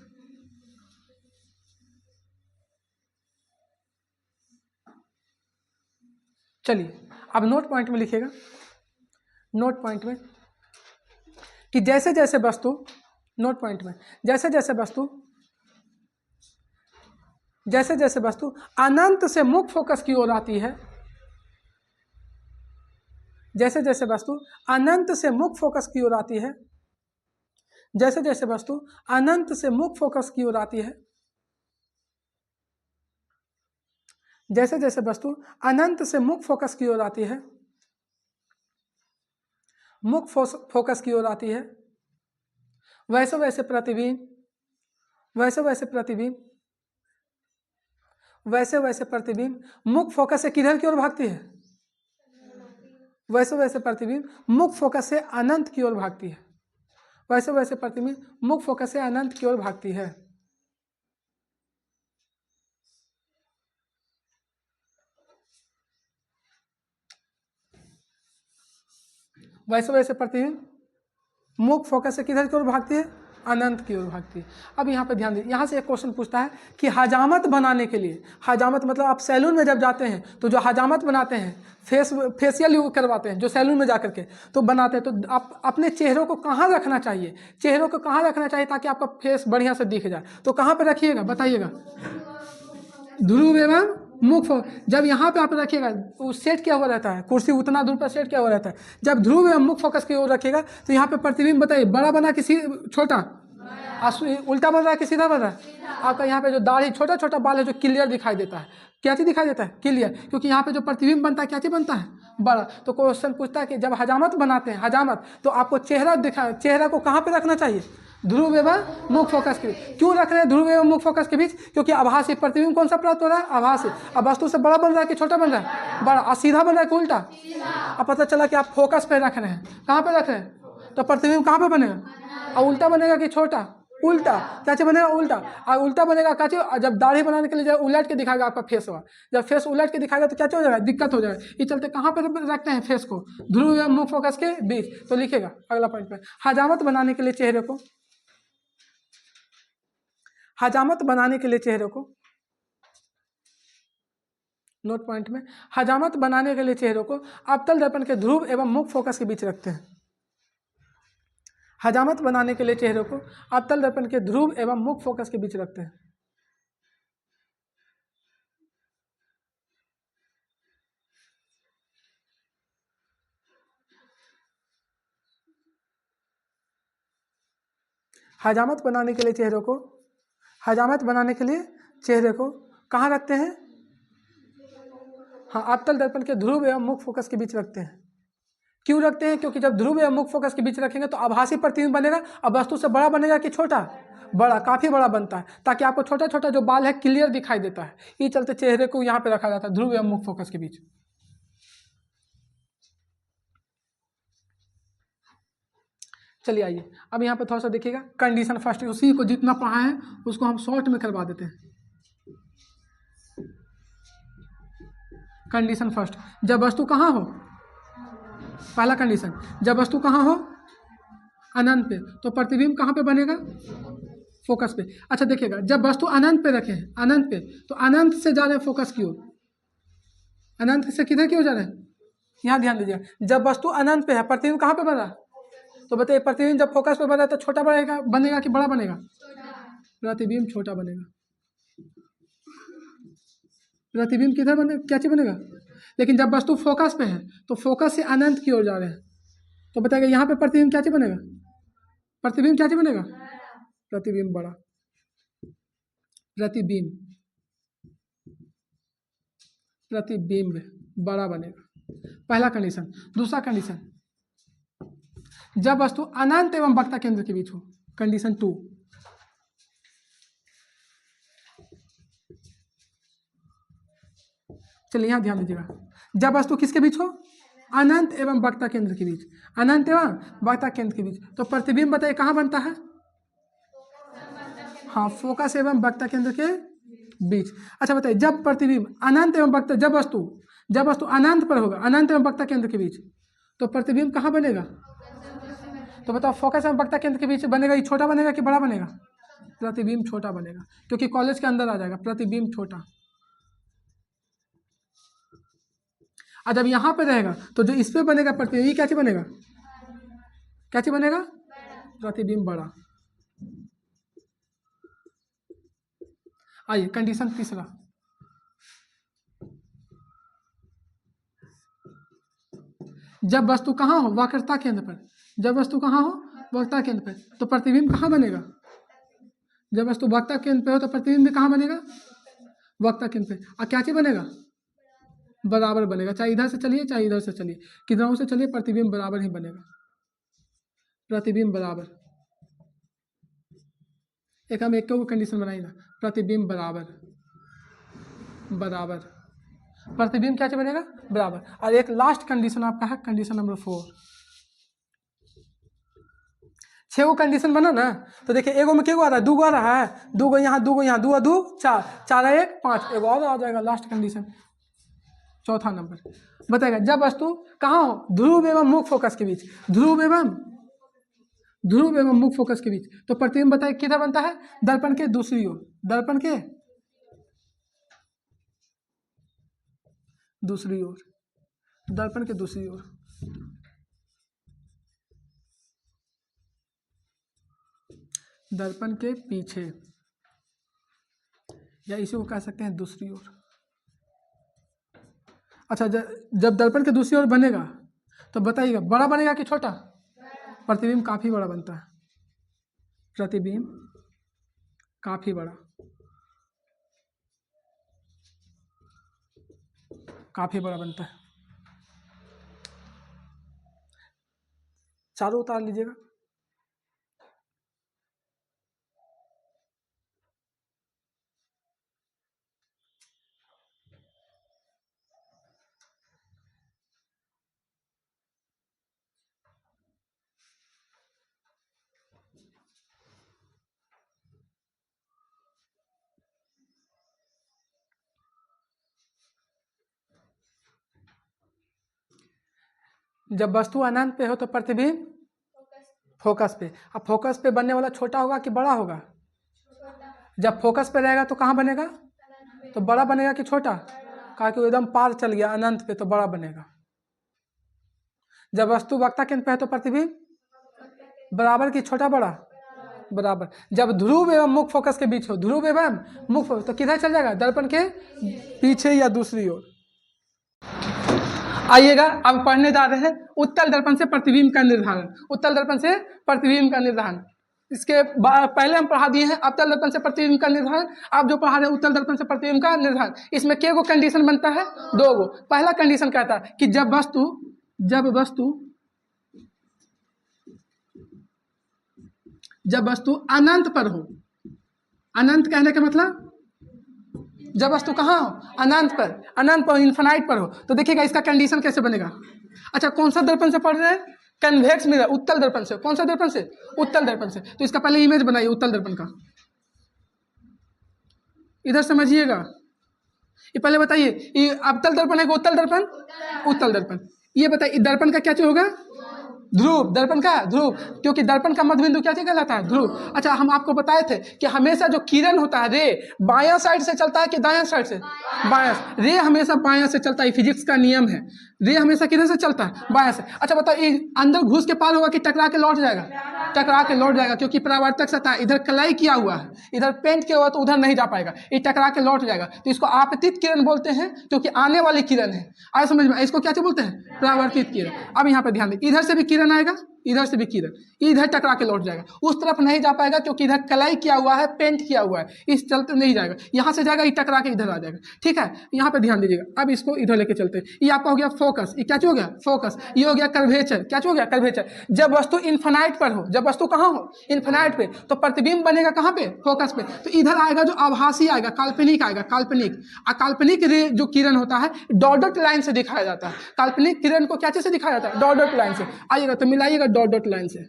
चलिए अब नोट पॉइंट में लिखिएगा, नोट पॉइंट में कि जैसे जैसे वस्तु, नोट पॉइंट में जैसे जैसे वस्तु, जैसे जैसे वस्तु अनंत से मुख्य फोकस की ओर आती है, जैसे जैसे वस्तु अनंत से मुख्य फोकस की ओर आती है, जैसे जैसे वस्तु अनंत से मुख्य फोकस की ओर आती है, जैसे जैसे वस्तु अनंत से मुख्य फोकस की ओर आती है, मुख्य फोकस की ओर आती है, वैसे वैसे प्रतिबिंब, वैसे वैसे प्रतिबिंब, वैसे वैसे प्रतिबिंब मुख्य फोकस से किधर की ओर भागती है, वैसे वैसे प्रतिबिंब मुख्य फोकस से अनंत की ओर भागती है, वैसे वैसे प्रतिबिंब मुख्य फोकस से अनंत की ओर भागती है। वैसे वैसे प्रतिबिंब मुख्य फोकस से किधर की ओर भागती है, अनंत की ओर भागती है। अब यहाँ पे ध्यान दीजिए, यहाँ से एक क्वेश्चन पूछता है कि हजामत बनाने के लिए, हजामत मतलब आप सैलून में जब जाते हैं तो जो हजामत बनाते हैं, फेशियल करवाते हैं जो सैलून में जा करके तो बनाते हैं, तो आप अपने चेहरों को कहाँ रखना चाहिए, चेहरों को कहाँ रखना चाहिए ताकि आपका फेस बढ़िया से दिख जाए, तो कहाँ पर रखिएगा बताइएगा, ध्रुव एवं मुख्य। जब यहाँ पे आप रखिएगा तो सेट क्या हुआ रहता है, कुर्सी उतना दूर पर सेट क्या हुआ रहता है। जब ध्रुव एवं मुख्य फोकस की ओर रखिएगा तो यहाँ पे प्रतिबिंब बताइए बड़ा बना कि छोटा, उल्टा बन रहा है कि सीधा बन रहा है। आपका यहाँ पे जो दाढ़ी छोटा छोटा बाल है जो क्लियर दिखाई देता है, क्या चीज दिखाई देता है, क्लियर, क्योंकि यहाँ पे जो प्रतिबिंब बनता है क्या चीज बनता है, बड़ा। तो क्वेश्चन पूछता है कि जब हजामत बनाते हैं, हजामत, तो आपको चेहरा को कहाँ पे रखना चाहिए, ध्रुव एवं मुख्य फोकस के बीच। क्यों रख रहे हैं ध्रुव एवं मुख्य फोकस के बीच, क्योंकि आभासी प्रतिबिंब कौन सा प्राप्त हो रहा है, आभासी। अब वस्तु से बड़ा बन रहा है कि छोटा बन रहा है, बड़ा। और सीधा बन रहा है कि उल्टा, अब पता चला कि आप फोकस पे रख रहे हैं, कहाँ पे रख रहे हैं, तो प्रतिबिंब कहाँ पे बनेगा, और उल्टा बनेगा कि छोटा, उल्टा, क्या चीज बनेगा, उल्टा। और उल्टा बनेगा क्या चीज, जब दाढ़ी बनाने के लिए जब उलट के दिखाएगा आपका फेस हुआ, जब फेस उलट के दिखाएगा तो क्या हो जाएगा, दिक्कत हो जाएगा। ये चलते कहाँ पे रखते हैं फेस को, ध्रुव एवं मुख्य फोकस के बीच। तो लिखेगा अगला पॉइंट में, हजामत बनाने के लिए चेहरे को, हजामत बनाने के लिए चेहरे को, नोट पॉइंट में, हजामत बनाने के लिए चेहरे को अवतल दर्पण के ध्रुव एवं मुख्य फोकस के बीच रखते हैं। हजामत बनाने के लिए चेहरे को अवतल दर्पण के ध्रुव एवं मुख्य फोकस के बीच रखते हैं। हजामत बनाने के लिए चेहरे को, हजामत बनाने के लिए चेहरे को कहाँ रखते हैं, हाँ, अवतल दर्पण के ध्रुव एवं मुख्य फोकस के बीच रखते हैं। क्यों रखते हैं, क्योंकि जब ध्रुव एवं मुख्य फोकस के बीच रखेंगे तो आभासी प्रतिबिंब बनेगा। अब वस्तु से बड़ा बनेगा कि छोटा, बड़ा, काफी बड़ा बनता है, ताकि आपको छोटा छोटा जो बाल है क्लियर दिखाई देता है। ये चलते चेहरे को यहाँ पे रखा जाता है ध्रुव एवं मुख्य फोकस के बीच। चलिए आइए अब यहाँ पे थोड़ा सा देखिएगा कंडीशन फर्स्ट, उसी को जितना पढ़ा है उसको हम शॉर्ट में करवा देते हैं। कंडीशन फर्स्ट, जब वस्तु कहाँ हो, पहला कंडीशन, जब वस्तु कहाँ हो, अनंत पे, तो प्रतिबिंब कहाँ पे बनेगा, फोकस पे। अच्छा देखिएगा जब वस्तु अनंत पे रखे हैं, अनंत पे, तो अनंत से जा रहे हैं फोकस की ओर, अनंत से किधर की ओर जा रहे हैं, यहाँ ध्यान दीजिएगा। जब वस्तु अनंत पे है प्रतिबिंब कहाँ पे बना, तो बताइए प्रतिबिंब जब फोकस पे बना तो छोटा बनेगा बनेगा कि बड़ा बनेगा, प्रतिबिंब छोटा बनेगा। प्रतिबिंब किधर बने, क्या चीज बनेगा, लेकिन जब वस्तु फोकस पे है तो फोकस से अनंत की ओर जा रहे हैं, तो बताइएगा यहाँ पे प्रतिबिंब क्या चीज बनेगा, प्रतिबिंब क्या चीज बनेगा, प्रतिबिंब बड़ा, प्रतिबिंब प्रतिबिंब बड़ा बनेगा, पहला कंडीशन। दूसरा कंडीशन, जब वस्तु अनंत एवं वक्ता केंद्र के बीच हो, कंडीशन 2। चलिए यहाँ ध्यान दीजिएगा, जब वस्तु किसके बीच हो, अनंत एवं वक्ता केंद्र के बीच, अनंत एवं वक्ता केंद्र के बीच, तो प्रतिबिंब बताइए कहाँ बनता है, हाँ फोकस एवं वक्ता केंद्र के बीच। अच्छा बताइए जब प्रतिबिंब अनंत एवं वक्ता, जब वस्तु अनंत पर होगा, अनंत एवं वक्ता केंद्र के बीच, तो प्रतिबिंब कहाँ बनेगा, तो बताओ फोकस एवं वक्ता केंद्र के बीच बनेगा, ये छोटा बनेगा कि बड़ा बनेगा, प्रतिबिंब छोटा बनेगा, क्योंकि कॉलेज के अंदर आ जाएगा, प्रतिबिंब छोटा। और जब यहाँ पे रहेगा तो जो इस पे बनेगा प्रतिबिंब, ये क्या चीज बनेगा, क्या चीज बनेगा, प्रतिबिंब बड़ा। आइए कंडीशन तीसरा, जब वस्तु कहाँ हो, वक्रता केंद्र पर, जब वस्तु कहाँ हो, वक्ता केंद्र पर, तो प्रतिबिंब कहाँ बनेगा, जब वस्तु वक्ता केंद्र पे हो तो प्रतिबिंब भी कहाँ बनेगा, वक्ता केंद्र पे। और क्या चीज बनेगा, बराबर बनेगा, चाहे इधर से चलिए चाहे इधर से चलिए, किधरों से चलिए प्रतिबिंब बराबर ही बनेगा, प्रतिबिंब बराबर। एक हम एक कंडीशन बनाई ना, प्रतिबिंब बराबर, बराबर, प्रतिबिंब क्या बनेगा, बराबर। और एक लास्ट कंडीशन आपका है कंडीशन नंबर 4। 6 गो कंडीशन बना ना, तो देखिए एगो में क्या आ रहा है, 2 गो आ रहा है, 2 गो यहाँ 2 गो यहाँ, 2 2 4 4 1 5, एगो और आ जाएगा लास्ट कंडीशन, चौथा नंबर बताएगा जब वस्तु कहाँ हो, ध्रुव एवं मुख्य फोकस के बीच, ध्रुव एवं मुख्य फोकस के बीच, तो प्रतिबिंब बताइए किधर बनता है, दर्पण के दूसरी ओर, दर्पण के दूसरी ओर, दर्पण के दूसरी ओर। दर्पण के पीछे, या इसी को कह सकते हैं दूसरी ओर। अच्छा जब दर्पण के दूसरी ओर बनेगा तो बताइएगा बड़ा बनेगा कि छोटा, प्रतिबिंब काफी बड़ा बनता है, प्रतिबिंब काफी बड़ा, काफी बड़ा बनता है। चारों उतार लीजिएगा। जब वस्तु अनंत पे हो तो प्रतिबिंब फोकस पे, अब फोकस पे बनने वाला छोटा होगा कि बड़ा होगा, जब फोकस पे रहेगा तो कहाँ बनेगा, तो बड़ा बनेगा कि छोटा, कहा कि एकदम पार चल गया अनंत पे तो बड़ा बनेगा। जब वस्तु वक्ता केंद्र पे है तो प्रतिबिंब बराबर कि छोटा बड़ा, बराबर। जब ध्रुव एवं मुख्य फोकस के बीच हो, ध्रुव एवं मुख्य फोकस, तो किधर चल जाएगा, दर्पण के पीछे या दूसरी ओर। आइएगा अब पढ़ने जा रहे हैं उत्तल दर्पण से प्रतिबिंब का निर्धारण, उत्तल दर्पण से प्रतिबिंब का निर्धारण। इसके पहले हम पढ़ा दिए हैं अवतल दर्पण से प्रतिबिंब का निर्धारण, आप जो पढ़ा रहे हैं उत्तल दर्पण से प्रतिबिंब का निर्धारण। इसमें क्या कंडीशन बनता है, 2 गो। पहला कंडीशन कहता है कि जब वस्तु अनंत पर हो, अनंत कहने का मतलब जब वस्तु कहाँ हो, अनंत पर, इन्फिनाइट पर हो, तो देखिएगा इसका कंडीशन कैसे बनेगा। अच्छा कौन सा दर्पण से पढ़ रहे हैं, कन्वेक्स मिरर उत्तल दर्पण से, कौन सा दर्पण से? उत्तल दर्पण से। तो इसका पहले इमेज बनाइए उत्तल दर्पण का, इधर समझिएगा। ये पहले बताइए, ये अवतल दर्पण है कि उत्तल दर्पण? उत्तल दर्पण। ये बताइए दर्पण का क्या चीज होगा? ध्रुव। दर्पण का ध्रुव, क्योंकि दर्पण का मध्य बिंदु क्या चीज कहलाता है? ध्रुव। अच्छा, हम आपको बताए थे कि हमेशा जो किरण होता है, रे बायां साइड से चलता है कि दायां साइड से? बायां। रे हमेशा बायां से चलता है, फिजिक्स का नियम है। रे हमेशा किधर से चलता है? बायां से। अच्छा बताओ, ये अंदर घुस के पार होगा कि टकरा के लौट जाएगा? टकरा के लौट जाएगा, क्योंकि परावर्तक सतह इधर कलाई किया हुआ है, इधर पेंट किया हुआ, तो उधर नहीं जा पाएगा, ये टकरा के लौट जाएगा। तो इसको आपतित किरण बोलते हैं, क्योंकि आने वाली किरण है। आए समझ में? इसको क्या बोलते हैं? परावर्तित किरण। अब यहाँ पे ध्यान दें, इधर से भी किरण आएगा, इधर से भी किरण, इधर टकरा के लौट जाएगा, उस तरफ नहीं जा पाएगा, क्योंकि इधर कलाई किया हुआ है, पेंट किया हुआ है, इस चलते नहीं जाएगा। यहाँ से जाएगा, ये टकरा के इधर आ जाएगा। ठीक है, यहाँ पे ध्यान दीजिएगा। अब इसको इधर लेके चलते हैं। ये आपका हो गया फोकस, ये क्या हो गया? फोकस। ये हो गया कर्वेचर, क्या हो गया? कर्वेचर। जब वस्तु इन्फिनाइट पर हो, जब वस्तु कहाँ हो? इन्फिनाइट पे, तो प्रतिबिंब बनेगा कहाँ पे? फोकस पे। तो इधर आएगा जो आभासी आएगा, काल्पनिक आएगा, काल्पनिक। काल्पनिक रे जो किरण होता है, डॉट डॉट लाइन से दिखाया जाता है। काल्पनिक किरण को क्या चीज से दिखाया जाता है? डॉट डॉट लाइन से। आइएगा तो मिलाइएगा डॉट डॉट लाइन से।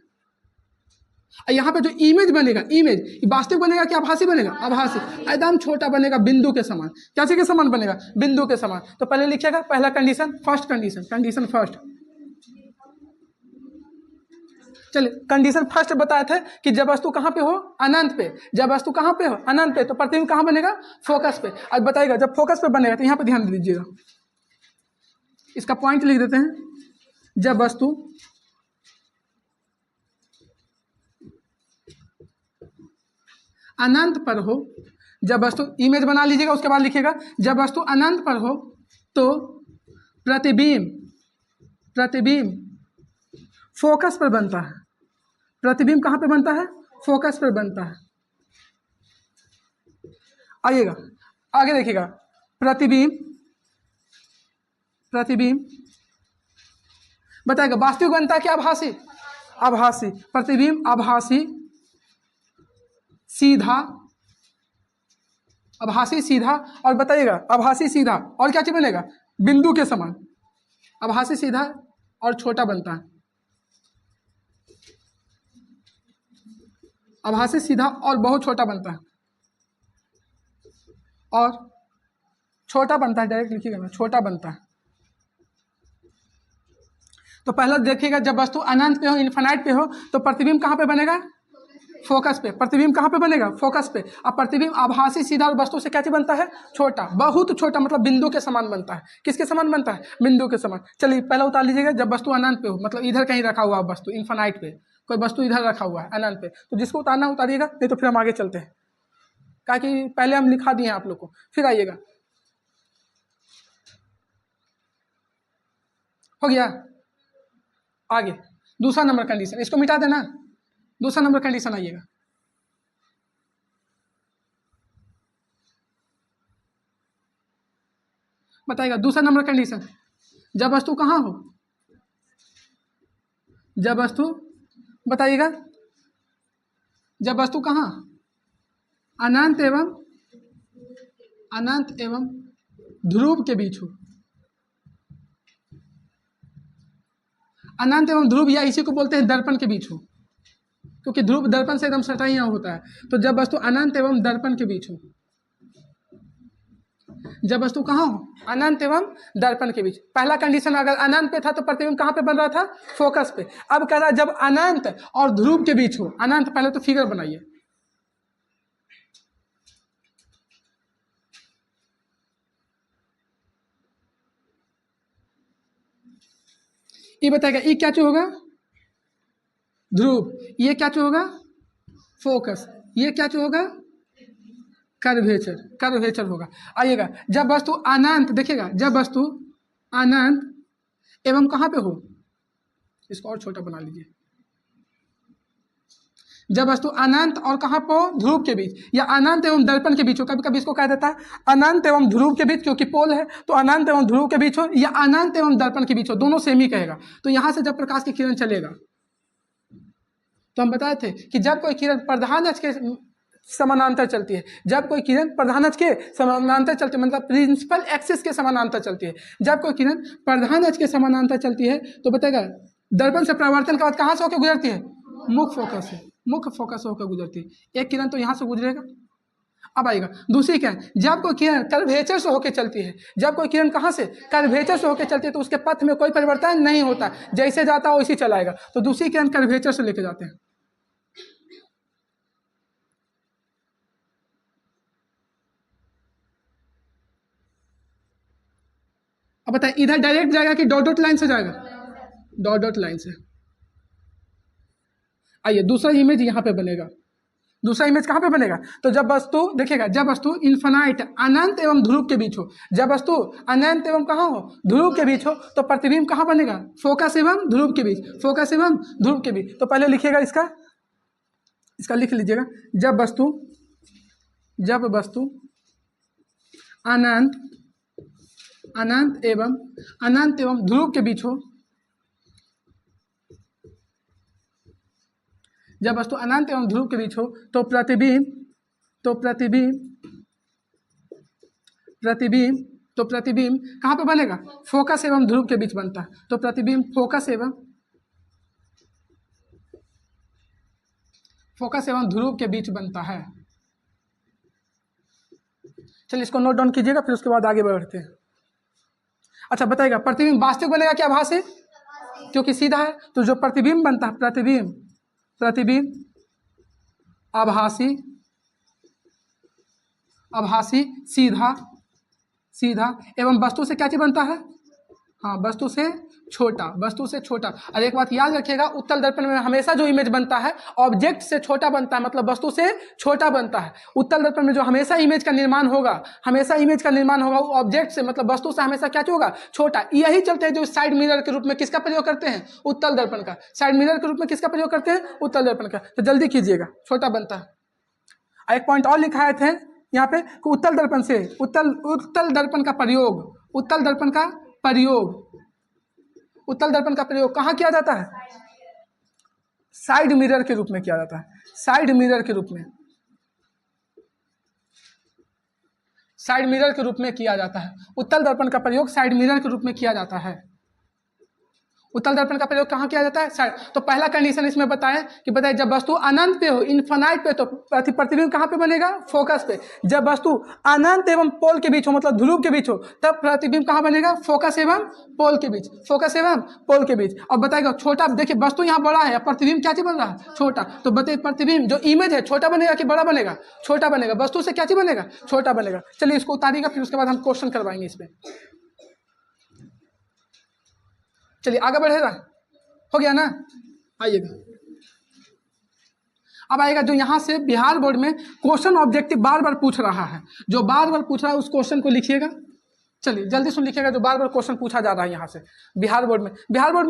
यहाँ पे जो इमेज बनेगा, इमेज वास्तविक बनेगा कि आभासी बनेगा? आभासी। एकदम छोटा बनेगा, बिंदु के समान। कैसे के समान बनेगा? बिंदु के समान। तो पहले लिखिएगा पहला condition, first condition, condition first. चलिए, कंडीशन फर्स्ट बताए थे कि जब वस्तु कहाँ पे हो? अनंत पे। जब वस्तु कहाँ पे हो? अनंत पे, तो प्रतिबिंब कहाँ बनेगा? फोकस पे। अब बताइएगा जब फोकस पे बनेगा, तो यहाँ पे ध्यान दे दीजिएगा, इसका पॉइंट लिख देते हैं। जब वस्तु अनंत पर हो, जब वस्तु, इमेज बना लीजिएगा, उसके बाद लिखिएगा जब वस्तु अनंत पर हो तो प्रतिबिंब, प्रतिबिंब फोकस पर बनता है। प्रतिबिंब कहाँ पे बनता है? फोकस पर बनता है। आइएगा आगे देखिएगा, प्रतिबिंब, प्रतिबिंब बताएगा वास्तविक बनता है क्या आभासी? आभासी। प्रतिबिंब आभासी सीधा, आभासी सीधा, और बताइएगा आभासी सीधा और क्या चीज बनेगा? बिंदु के समान। आभासी सीधा और छोटा बनता है, आभासी सीधा और बहुत छोटा बनता है, और छोटा बनता है, डायरेक्ट लिखिएगा ना, छोटा बनता है। तो पहला देखिएगा, जब वस्तु अनंत पे हो, इन्फिनाइट पे हो, तो प्रतिबिंब कहाँ पे बनेगा? फोकस पे। प्रतिबिंब कहाँ पे बनेगा? फोकस पे। अब प्रतिबिंब आभासी सीधा और वस्तु से क्या चीज बनता है? छोटा, बहुत छोटा, मतलब बिंदु के समान बनता है। किसके समान बनता है? बिंदु के समान। चलिए पहला उतार लीजिएगा, जब वस्तु अनंत पे हो, मतलब इधर कहीं रखा हुआ वस्तु, इन्फिनाइट पे कोई वस्तु इधर रखा हुआ है अनंत पे, तो जिसको उतारना उतारिएगा, नहीं तो फिर हम आगे चलते हैं, क्या कि पहले हम लिखा दिए आप लोग को। फिर आइएगा, हो गया। आगे दूसरा नंबर कंडीशन, इसको मिटा देना। दूसरा नंबर कंडीशन आइएगा, बताइएगा दूसरा नंबर कंडीशन। जब वस्तु कहाँ हो? जब वस्तु, बताइएगा जब वस्तु कहाँ? अनंत एवं, अनंत एवं ध्रुव के बीच हो। अनंत एवं ध्रुव, या इसी को बोलते हैं दर्पण के बीच हो, क्योंकि ध्रुव दर्पण से एकदम सटा ही यहाँ होता है। तो जब वस्तु अनंत एवं दर्पण के बीच हो, जब वस्तु कहाँ हो? अनंत एवं दर्पण के बीच। पहला कंडीशन अगर अनंत पे था तो प्रतिबिंब कहाँ पे बन रहा था? फोकस पे। अब कह रहा है जब अनंत और ध्रुव के बीच हो। अनंत, पहले तो फिगर बनाइए, ये बताएगा ये क्या चीज होगा? ध्रुव। ये क्या चीज होगा? फोकस। ये क्या चीज होगा? कर्वेचर, कर्वेचर होगा। आइएगा, जब वस्तु अनंत, देखिएगा जब वस्तु अनंत एवं कहाँ पे हो, इसको और छोटा बना लीजिए, जब वस्तु अनंत और कहाँ पे हो? ध्रुव के बीच, या अनंत एवं दर्पण के बीच हो। कभी कभी इसको कह देता है अनंत एवं ध्रुव के बीच, क्योंकि पोल है, तो अनंत एवं ध्रुव के बीच हो, या अनंत एवं दर्पण के बीच हो, दोनों सेम ही कहेगा। तो यहां से जब प्रकाश की किरण चलेगा, तो हम बताए थे कि जब कोई किरण प्रधान अक्ष के समानांतर चलती है, जब कोई किरण प्रधान अक्ष के समानांतर चलती है, मतलब प्रिंसिपल एक्सिस के समानांतर चलती है, जब कोई किरण प्रधान अक्ष के समानांतर चलती है, तो बताएगा दर्पण से परावर्तन के बाद कहाँ से होकर गुजरती है? मुख्य फोकस से, मुख्य फोकस से होकर गुजरती है। एक किरण तो यहाँ से गुजरेगा। अब आएगा दूसरी किरण, जब कोई किरण कर्वेचर से होकर चलती है, जब कोई किरण कहाँ से? कर्वेचर से होकर चलती है, तो उसके पथ में कोई परिवर्तन नहीं होता, जैसे जाता है वैसे चलाएगा। तो दूसरी किरण कर्वेचर से लेके जाते हैं। अब बताइए इधर डायरेक्ट जाएगा कि डॉट डॉट लाइन से जाएगा? डॉट डॉट लाइन से। आइए दूसरा इमेज यहाँ पे बनेगा। दूसरा इमेज कहाँ पे बनेगा? तो जब वस्तु देखिएगा, जब वस्तु इन्फिनाइट अनंत एवं ध्रुव के बीच हो, जब वस्तु अनंत एवं कहाँ हो? ध्रुव के बीच हो, तो प्रतिबिंब कहाँ बनेगा? फोकस एवं ध्रुव के बीच, फोकस एवं ध्रुव के बीच। तो पहले लिखिएगा इसका, इसका लिख लीजिएगा। जब वस्तु अनंत अनंत एवं ध्रुव के बीच हो, जब वस्तु अनंत एवं ध्रुव के बीच हो, तो प्रतिबिंब कहाँ पे बनेगा? फोकस एवं ध्रुव के बीच बनता है। तो प्रतिबिंब फोकस एवं ध्रुव के बीच बनता है। चलिए इसको नोट डाउन कीजिएगा, फिर उसके बाद आगे बढ़ते हैं। अच्छा बताइएगा, प्रतिबिंब वास्तविक बनेगा क्या आभासी? क्योंकि सीधा है। तो जो प्रतिबिंब बनता है, प्रतिबिंब आभासी सीधा एवं वस्तु से क्या चीज बनता है? हाँ, वस्तु से छोटा, वस्तु से छोटा। और एक बात याद रखिएगा, उत्तल दर्पण में हमेशा जो इमेज बनता है ऑब्जेक्ट से छोटा बनता है, मतलब वस्तु से छोटा बनता है। उत्तल दर्पण में जो हमेशा इमेज का निर्माण होगा वो ऑब्जेक्ट से, मतलब वस्तु से हमेशा क्या होगा? छोटा। यही चलते हैं जो साइड मिरर के रूप में किसका प्रयोग करते हैं? उत्तल दर्पण का। साइड मिरर के रूप में किसका प्रयोग करते हैं? उत्तल दर्पण का। तो जल्दी कीजिएगा, छोटा बनता है। एक पॉइंट और लिखा थे यहाँ पे, उत्तल दर्पण से उत्तल दर्पण का प्रयोग कहाँ किया जाता है? साइड मिरर के रूप में किया जाता है। साइड मिरर के रूप में किया जाता है। उत्तल दर्पण का प्रयोग साइड मिरर के रूप में किया जाता है। उत्तल दर्पण का प्रयोग कहाँ किया जाता है? साइड। तो पहला कंडीशन इसमें बताएं जब वस्तु अनंत पे हो, इन्फिनाइट पे, तो प्रतिबिंब कहाँ पे बनेगा? फोकस पे। जब वस्तु अनंत एवं पोल के बीच हो, मतलब ध्रुव के बीच हो, तब प्रतिबिंब कहाँ बनेगा? फोकस एवं पोल के बीच। अब बताएगा छोटा, देखिए वस्तु यहाँ बड़ा है, प्रतिबिंब क्या चीज बन रहा है? छोटा। तो बताइए प्रतिबिंब जो इमेज है छोटा बनेगा कि बड़ा बनेगा? छोटा बनेगा। वस्तु से क्या चीज बनेगा? छोटा बनेगा। चलिए इसको उतारिएगा, फिर उसके बाद हम क्वेश्चन करवाएंगे इसमें। चलिए आगे बढ़ेगा, हो गया ना? आइएगा, अब आएगा जो यहाँ से बिहार बोर्ड में क्वेश्चन ऑब्जेक्टिव बार बार पूछ रहा है, जो बार बार पूछ रहा है उस क्वेश्चन को लिखिएगा। चलिए जल्दी सुन लिखिएगा, जो बार बार क्वेश्चन पूछा जा रहा है यहाँ से बिहार बोर्ड में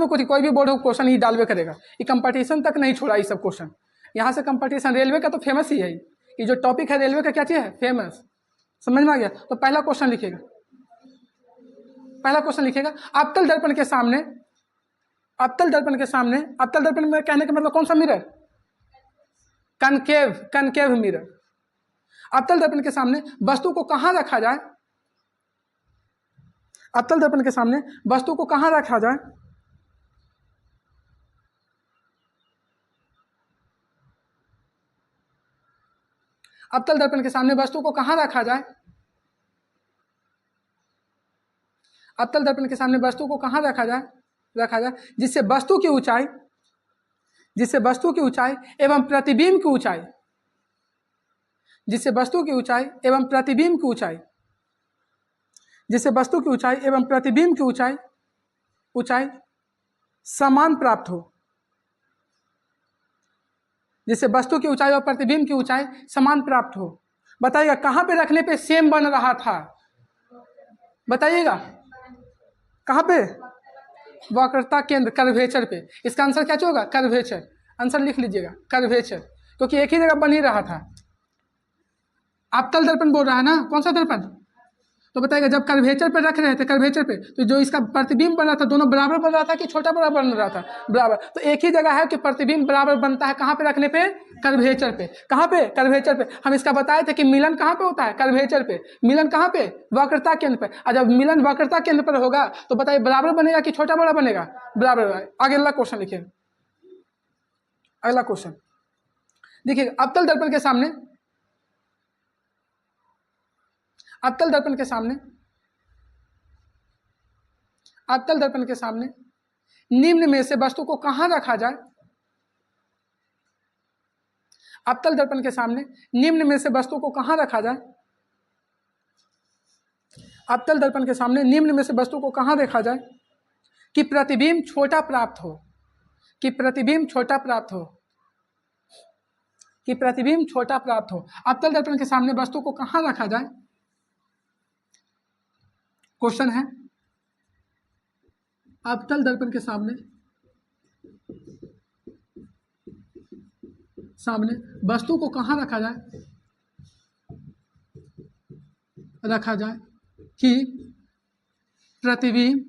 कोई भी बोर्ड हो क्वेश्चन ही डालवे करेगा। ये कंपटीशन तक नहीं छोड़ा ये सब क्वेश्चन। यहाँ से कंपटीशन, रेलवे का तो फेमस ही है ये जो टॉपिक है, रेलवे का क्या चीज है? फेमस। समझ में आ गया? तो पहला क्वेश्चन लिखिएगा, अवतल दर्पण के सामने, अवतल दर्पण में कहने का मतलब कौन सा मिरर? Concave mirror. अवतल दर्पण के सामने वस्तु को कहाँ रखा जाए? अवतल दर्पण के सामने वस्तु को कहाँ रखा जाए? अवतल दर्पण के सामने वस्तु को कहाँ रखा जाए? अवतल दर्पण के सामने वस्तु को कहाँ रखा जाए? जिससे वस्तु की ऊंचाई एवं प्रतिबिंब की ऊंचाई, जिससे वस्तु की ऊंचाई एवं प्रतिबिंब की ऊंचाई समान प्राप्त हो। जिससे वस्तु की ऊंचाई और प्रतिबिंब की ऊंचाई समान प्राप्त हो। बताइएगा कहाँ पे रखने पे सेम बन रहा था? बताइएगा कहाँ पे? वक्रता केंद्र, कर्वेचर पे। इसका आंसर क्या होगा? कर्वेचर। आंसर लिख लीजिएगा, कर्वेचर, क्योंकि एक ही जगह बन ही रहा था। अवतल दर्पण बोल रहा है ना, कौन सा दर्पण? तो बताइएगा जब कर्वेचर पे रख रहे थे, कर्वेचर पे, तो जो इसका प्रतिबिंब बन रहा था दोनों बराबर बन रहा था कि छोटा बड़ा बन रहा था? बराबर। तो एक ही जगह है कि प्रतिबिंब बराबर बनता है, कहाँ पे रखने पे? कर्वेचर पे। कहाँ पे? कर्वेचर पे। हम इसका बताए थे कि मिलन कहाँ पे होता है? कर्वेचर पे। मिलन कहाँ पे? वक्रता केंद्र पे। और जब मिलन वक्रता केंद्र पर होगा तो बताइए बराबर बनेगा कि छोटा बड़ा बनेगा? बराबर। आगे अगला क्वेश्चन लिखिए, अगला क्वेश्चन देखिए। अवतल दर्पण के सामने, अवतल दर्पण के सामने, अवतल दर्पण के सामने निम्न में से वस्तु को कहां रखा जाए? अवतल दर्पण के सामने निम्न में से वस्तु को कहां रखा जाए? अवतल दर्पण के सामने निम्न में से वस्तु को कहां रखा जाए कि प्रतिबिंब छोटा प्राप्त हो? कि प्रतिबिंब छोटा प्राप्त हो, कि प्रतिबिंब छोटा प्राप्त हो। अवतल दर्पण के सामने वस्तु को कहां रखा जाए? क्वेश्चन है, अवतल दर्पण के सामने, सामने वस्तु को कहां रखा जाए? रखा जाए कि प्रतिबिंब,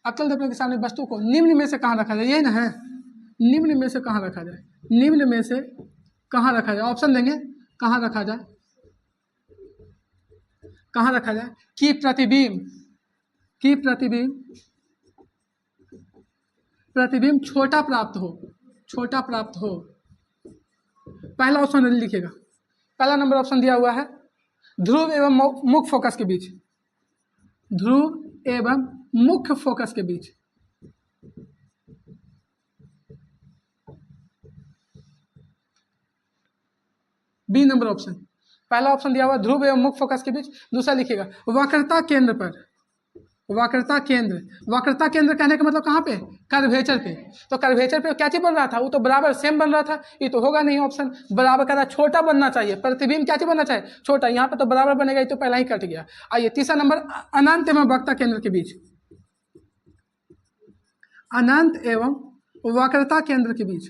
अवतल दर्पण के सामने वस्तु को निम्न में से कहां रखा जाए? यही ना है, निम्न में से कहां रखा जाए? निम्न में से कहां रखा जाए? ऑप्शन देंगे, कहां रखा जाए? कहां रखा जाए कि प्रतिबिंब, कि प्रतिबिंब, प्रतिबिंब छोटा प्राप्त हो, छोटा प्राप्त हो। पहला ऑप्शन लिखिएगा, पहला नंबर ऑप्शन दिया हुआ है ध्रुव एवं मुख्य फोकस के बीच, ध्रुव एवं मुख्य फोकस के बीच। बी नंबर ऑप्शन, पहला ऑप्शन दिया हुआ ध्रुव एवं मुख्य फोकस के बीच। दूसरा लिखिएगा वक्रता केंद्र पर, वक्रता केंद्र, वक्रता केंद्र कहने का मतलब कहाँ पे? कर्वेचर पे। तो कर्वेचर पे क्या चीज बन रहा था? वो तो बराबर सेम बन रहा था, ये तो होगा नहीं ऑप्शन। बराबर कह रहा छोटा बनना चाहिए, प्रतिबिंब क्या चीज बनना चाहिए? छोटा। यहाँ पे तो बराबर बनेगा, ये तो पहला ही कट गया। आइए तीसरा नंबर, अनंत एवं वक्रता केंद्र के बीच, अनंत एवं वक्रता केंद्र के बीच।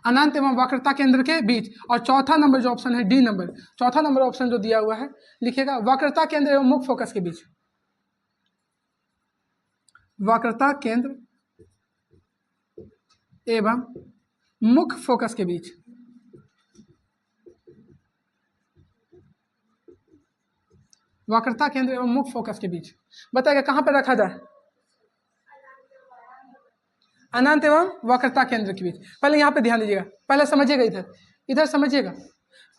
अनंत एवं वक्रता केंद्र के बीच। और चौथा नंबर जो ऑप्शन है डी नंबर, चौथा नंबर ऑप्शन जो दिया हुआ है लिखिएगा वक्रता केंद्र एवं मुख्य फोकस के बीच, वक्रता केंद्र एवं मुख्य फोकस के बीच। वक्रता केंद्र एवं मुख्य फोकस के बीच बताइएगा कहां पर रखा जाए? अनंत एवं वक्रता केंद्र के बीच। पहले यहाँ पे ध्यान दीजिएगा, पहले समझिएगा, इधर इधर समझिएगा।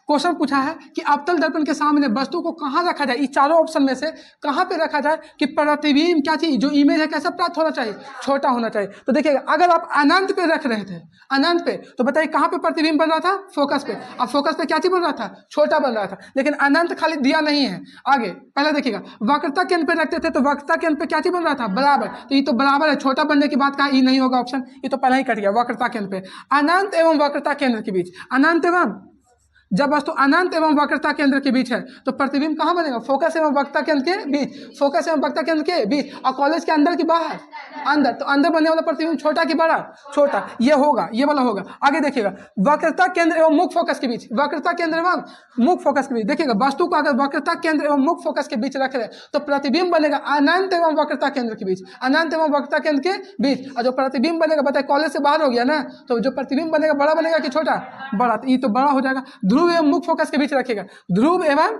क्वेश्चन पूछा है कि अवतल दर्पण के सामने वस्तु को कहां रखा जाए? इस चारों ऑप्शन में से कहां पे रखा जाए कि प्रतिबिंब क्या चाहिए, जो इमेज है कैसा प्राप्त होना चाहिए? छोटा होना चाहिए। तो देखिएगा अगर आप अनंत पे रख रहे थे, अनंत पे, तो बताइए कहां पे प्रतिबिंब बन रहा था? फोकस पे। अब फोकस पे क्या चीज बन रहा था? छोटा बन रहा था। लेकिन अनंत खाली दिया नहीं है। आगे पहले देखिएगा वक्रता केंद्र पे रखते थे तो वक्रता केंद्र पे क्या चीज बन रहा था? बराबर। तो ये तो बराबर है, छोटा बनने की बात कहा, ये नहीं होगा ऑप्शन, ये तो पहले ही कट गया। वक्रता केंद्र पे, अनंत एवं वक्रता केंद्र के बीच, अनंत एवं, जब वस्तु अनंत एवं वक्रता केंद्र के बीच है तो प्रतिबिंब कहां बनेगा? फोकस एवं वक्रता केंद्र के बीच, फोकस एवं वक्रता केंद्र के बीच। और कॉलेज के अंदर की बाहर? अंदर। तो अंदर बनने वाला प्रतिबिंब छोटा कि बड़ा? छोटा। ये होगा, ये वाला होगा। आगे देखिएगा वक्रता केंद्र एवं मुख्य फोकस के बीच, वक्रता केंद्र एवं मुख्य फोकस के बीच। देखिएगा वस्तु को अगर वक्रता केंद्र एवं मुख्य फोकस के बीच रख रहे तो प्रतिबिंब बनेगा अनंत एवं वक्रता केंद्र के बीच, अनंत एवं वक्रता केंद्र के बीच। और जो प्रतिबिंब बनेगा बताए कॉलेज से बाहर हो गया ना, तो जो प्रतिबिंब बनेगा बड़ा बनेगा कि छोटा? बड़ा। तो ये तो बड़ा हो जाएगा। ध्रुव एवं मुख्य फोकस के बीच रखिएगा, ध्रुव एवं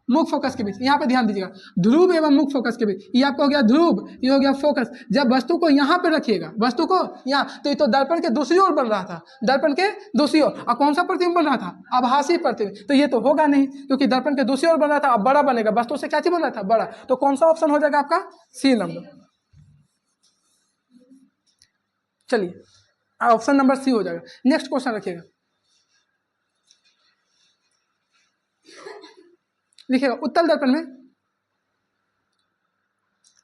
मुख्य फोकस के बीच। यहाँ पे ध्यान दीजिएगा, ध्रुव एवं मुख्य फोकस के बीच। ये आपका हो गया ध्रुव, ये हो गया फोकस। जब वस्तु को यहाँ पे रखिएगा, वस्तु को यहाँ, तो ये तो दर्पण के दूसरी ओर बन रहा था, दर्पण के दूसरी ओर। और कौन सा प्रतिबिंब बन रहा था? आभासी प्रतिबिंब। तो ये तो होगा नहीं, क्योंकि दर्पण के दूसरी ओर बन रहा था, अब बड़ा बनेगा। वस्तु से क्या चीज बन रहा था? बड़ा। तो कौन सा ऑप्शन हो जाएगा आपका? C number. चलिए ऑप्शन नंबर सी हो जाएगा। नेक्स्ट क्वेश्चन रखिएगा, लिखिएगा उत्तल दर्पण में,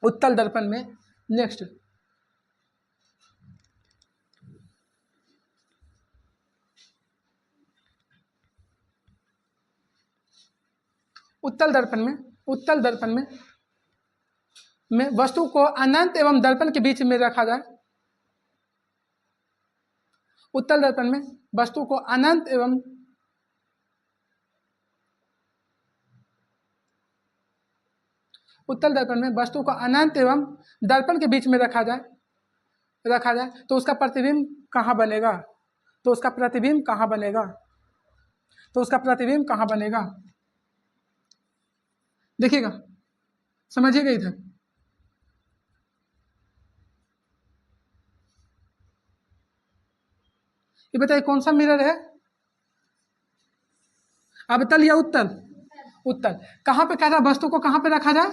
उत्तल दर्पण में नेक्स्ट, उत्तल दर्पण में, उत्तल दर्पण में वस्तु को अनंत एवं दर्पण के बीच में रखा जाए, उत्तल दर्पण में वस्तु को अनंत एवं उत्तल दर्पण में वस्तु को अनंत एवं दर्पण के बीच में रखा जाए तो उसका प्रतिबिंब कहाँ बनेगा? तो उसका प्रतिबिंब कहाँ बनेगा? देखिएगा, समझिएगा इधर। ये बताइए कौन सा मिरर है? अवतल या उत्तल? उत्तल। कहाँ पे कह रहा वस्तु को कहाँ पे रखा जाए?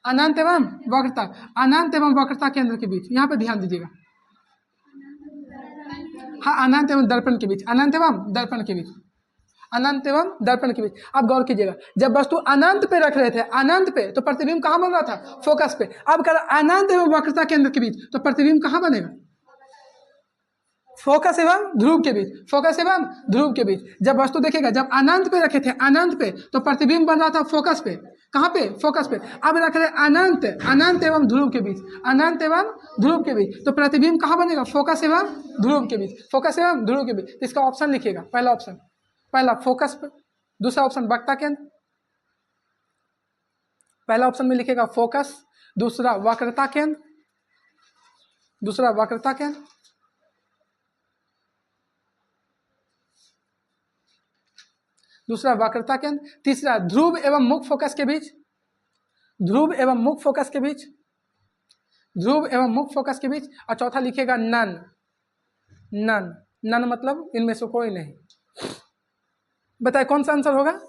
अनंत एवं वक्रता, अनंत एवं वक्रता केंद्र के बीच। यहाँ पे ध्यान दीजिएगा। हाँ, अनंत एवं दर्पण के बीच, अनंत एवं दर्पण के बीच, अनंत एवं दर्पण के बीच। अब गौर कीजिएगा, जब वस्तु अनंत पे रख रहे थे, अनंत पे, तो प्रतिबिंब कहाँ बन रहा था? फोकस पे। अब कर अनंत एवं वक्रता केंद्र के बीच, तो प्रतिबिंब कहाँ बनेगा? फोकस एवं ध्रुव के बीच, फोकस एवं ध्रुव के बीच। जब वस्तु देखिएगा, जब अनंत पे रखे थे, अनंत पे, तो प्रतिबिंब बन रहा था फोकस पे। कहाँ पे? फोकस पे। अब रख रहे अनंत एवं ध्रुव के बीच, अनंत एवं ध्रुव के बीच, तो प्रतिबिंब कहाँ बनेगा? फोकस एवं ध्रुव के बीच, फोकस एवं ध्रुव के बीच। इसका ऑप्शन लिखिएगा। पहला ऑप्शन, पहला फोकस पे, दूसरा ऑप्शन वक्रता केंद्र। पहला ऑप्शन में लिखिएगा फोकस, दूसरा वक्रता केंद्र, दूसरा वक्रता केंद्र, दूसरा वक्रता केंद्र, तीसरा ध्रुव एवं मुख्य फोकस के बीच, ध्रुव एवं मुख्य फोकस के बीच, ध्रुव एवं मुख्य फोकस के बीच, और चौथा लिखिएगा नन, नन, नन मतलब इनमें से कोई नहीं। बताए कौन सा आंसर होगा?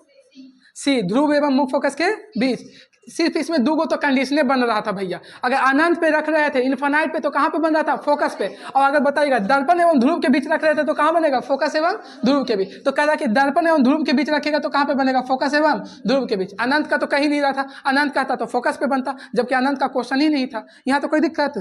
सी, ध्रुव एवं मुख्य फोकस के बीच। सिर्फ इसमें दो तो कंडीशने बन रहा था भैया। अगर अनंत पे रख रहे थे, इन्फिनाइट पे, तो कहाँ पे बन रहा था? फोकस पे। और अगर बताइएगा दर्पण एवं ध्रुव के बीच रख रहे थे, तो कहाँ बनेगा? फोकस एवं ध्रुव के बीच। तो कह रहा कि दर्पण एवं ध्रुव के बीच रखेगा तो कहाँ पे बनेगा? फोकस एवं ध्रुव के बीच। अनंत का तो कहीं नहीं रहा था, अनंत का था तो फोकस पे बनता, जबकि अनंत का क्वेश्चन ही नहीं था। यहाँ तो कोई दिक्कत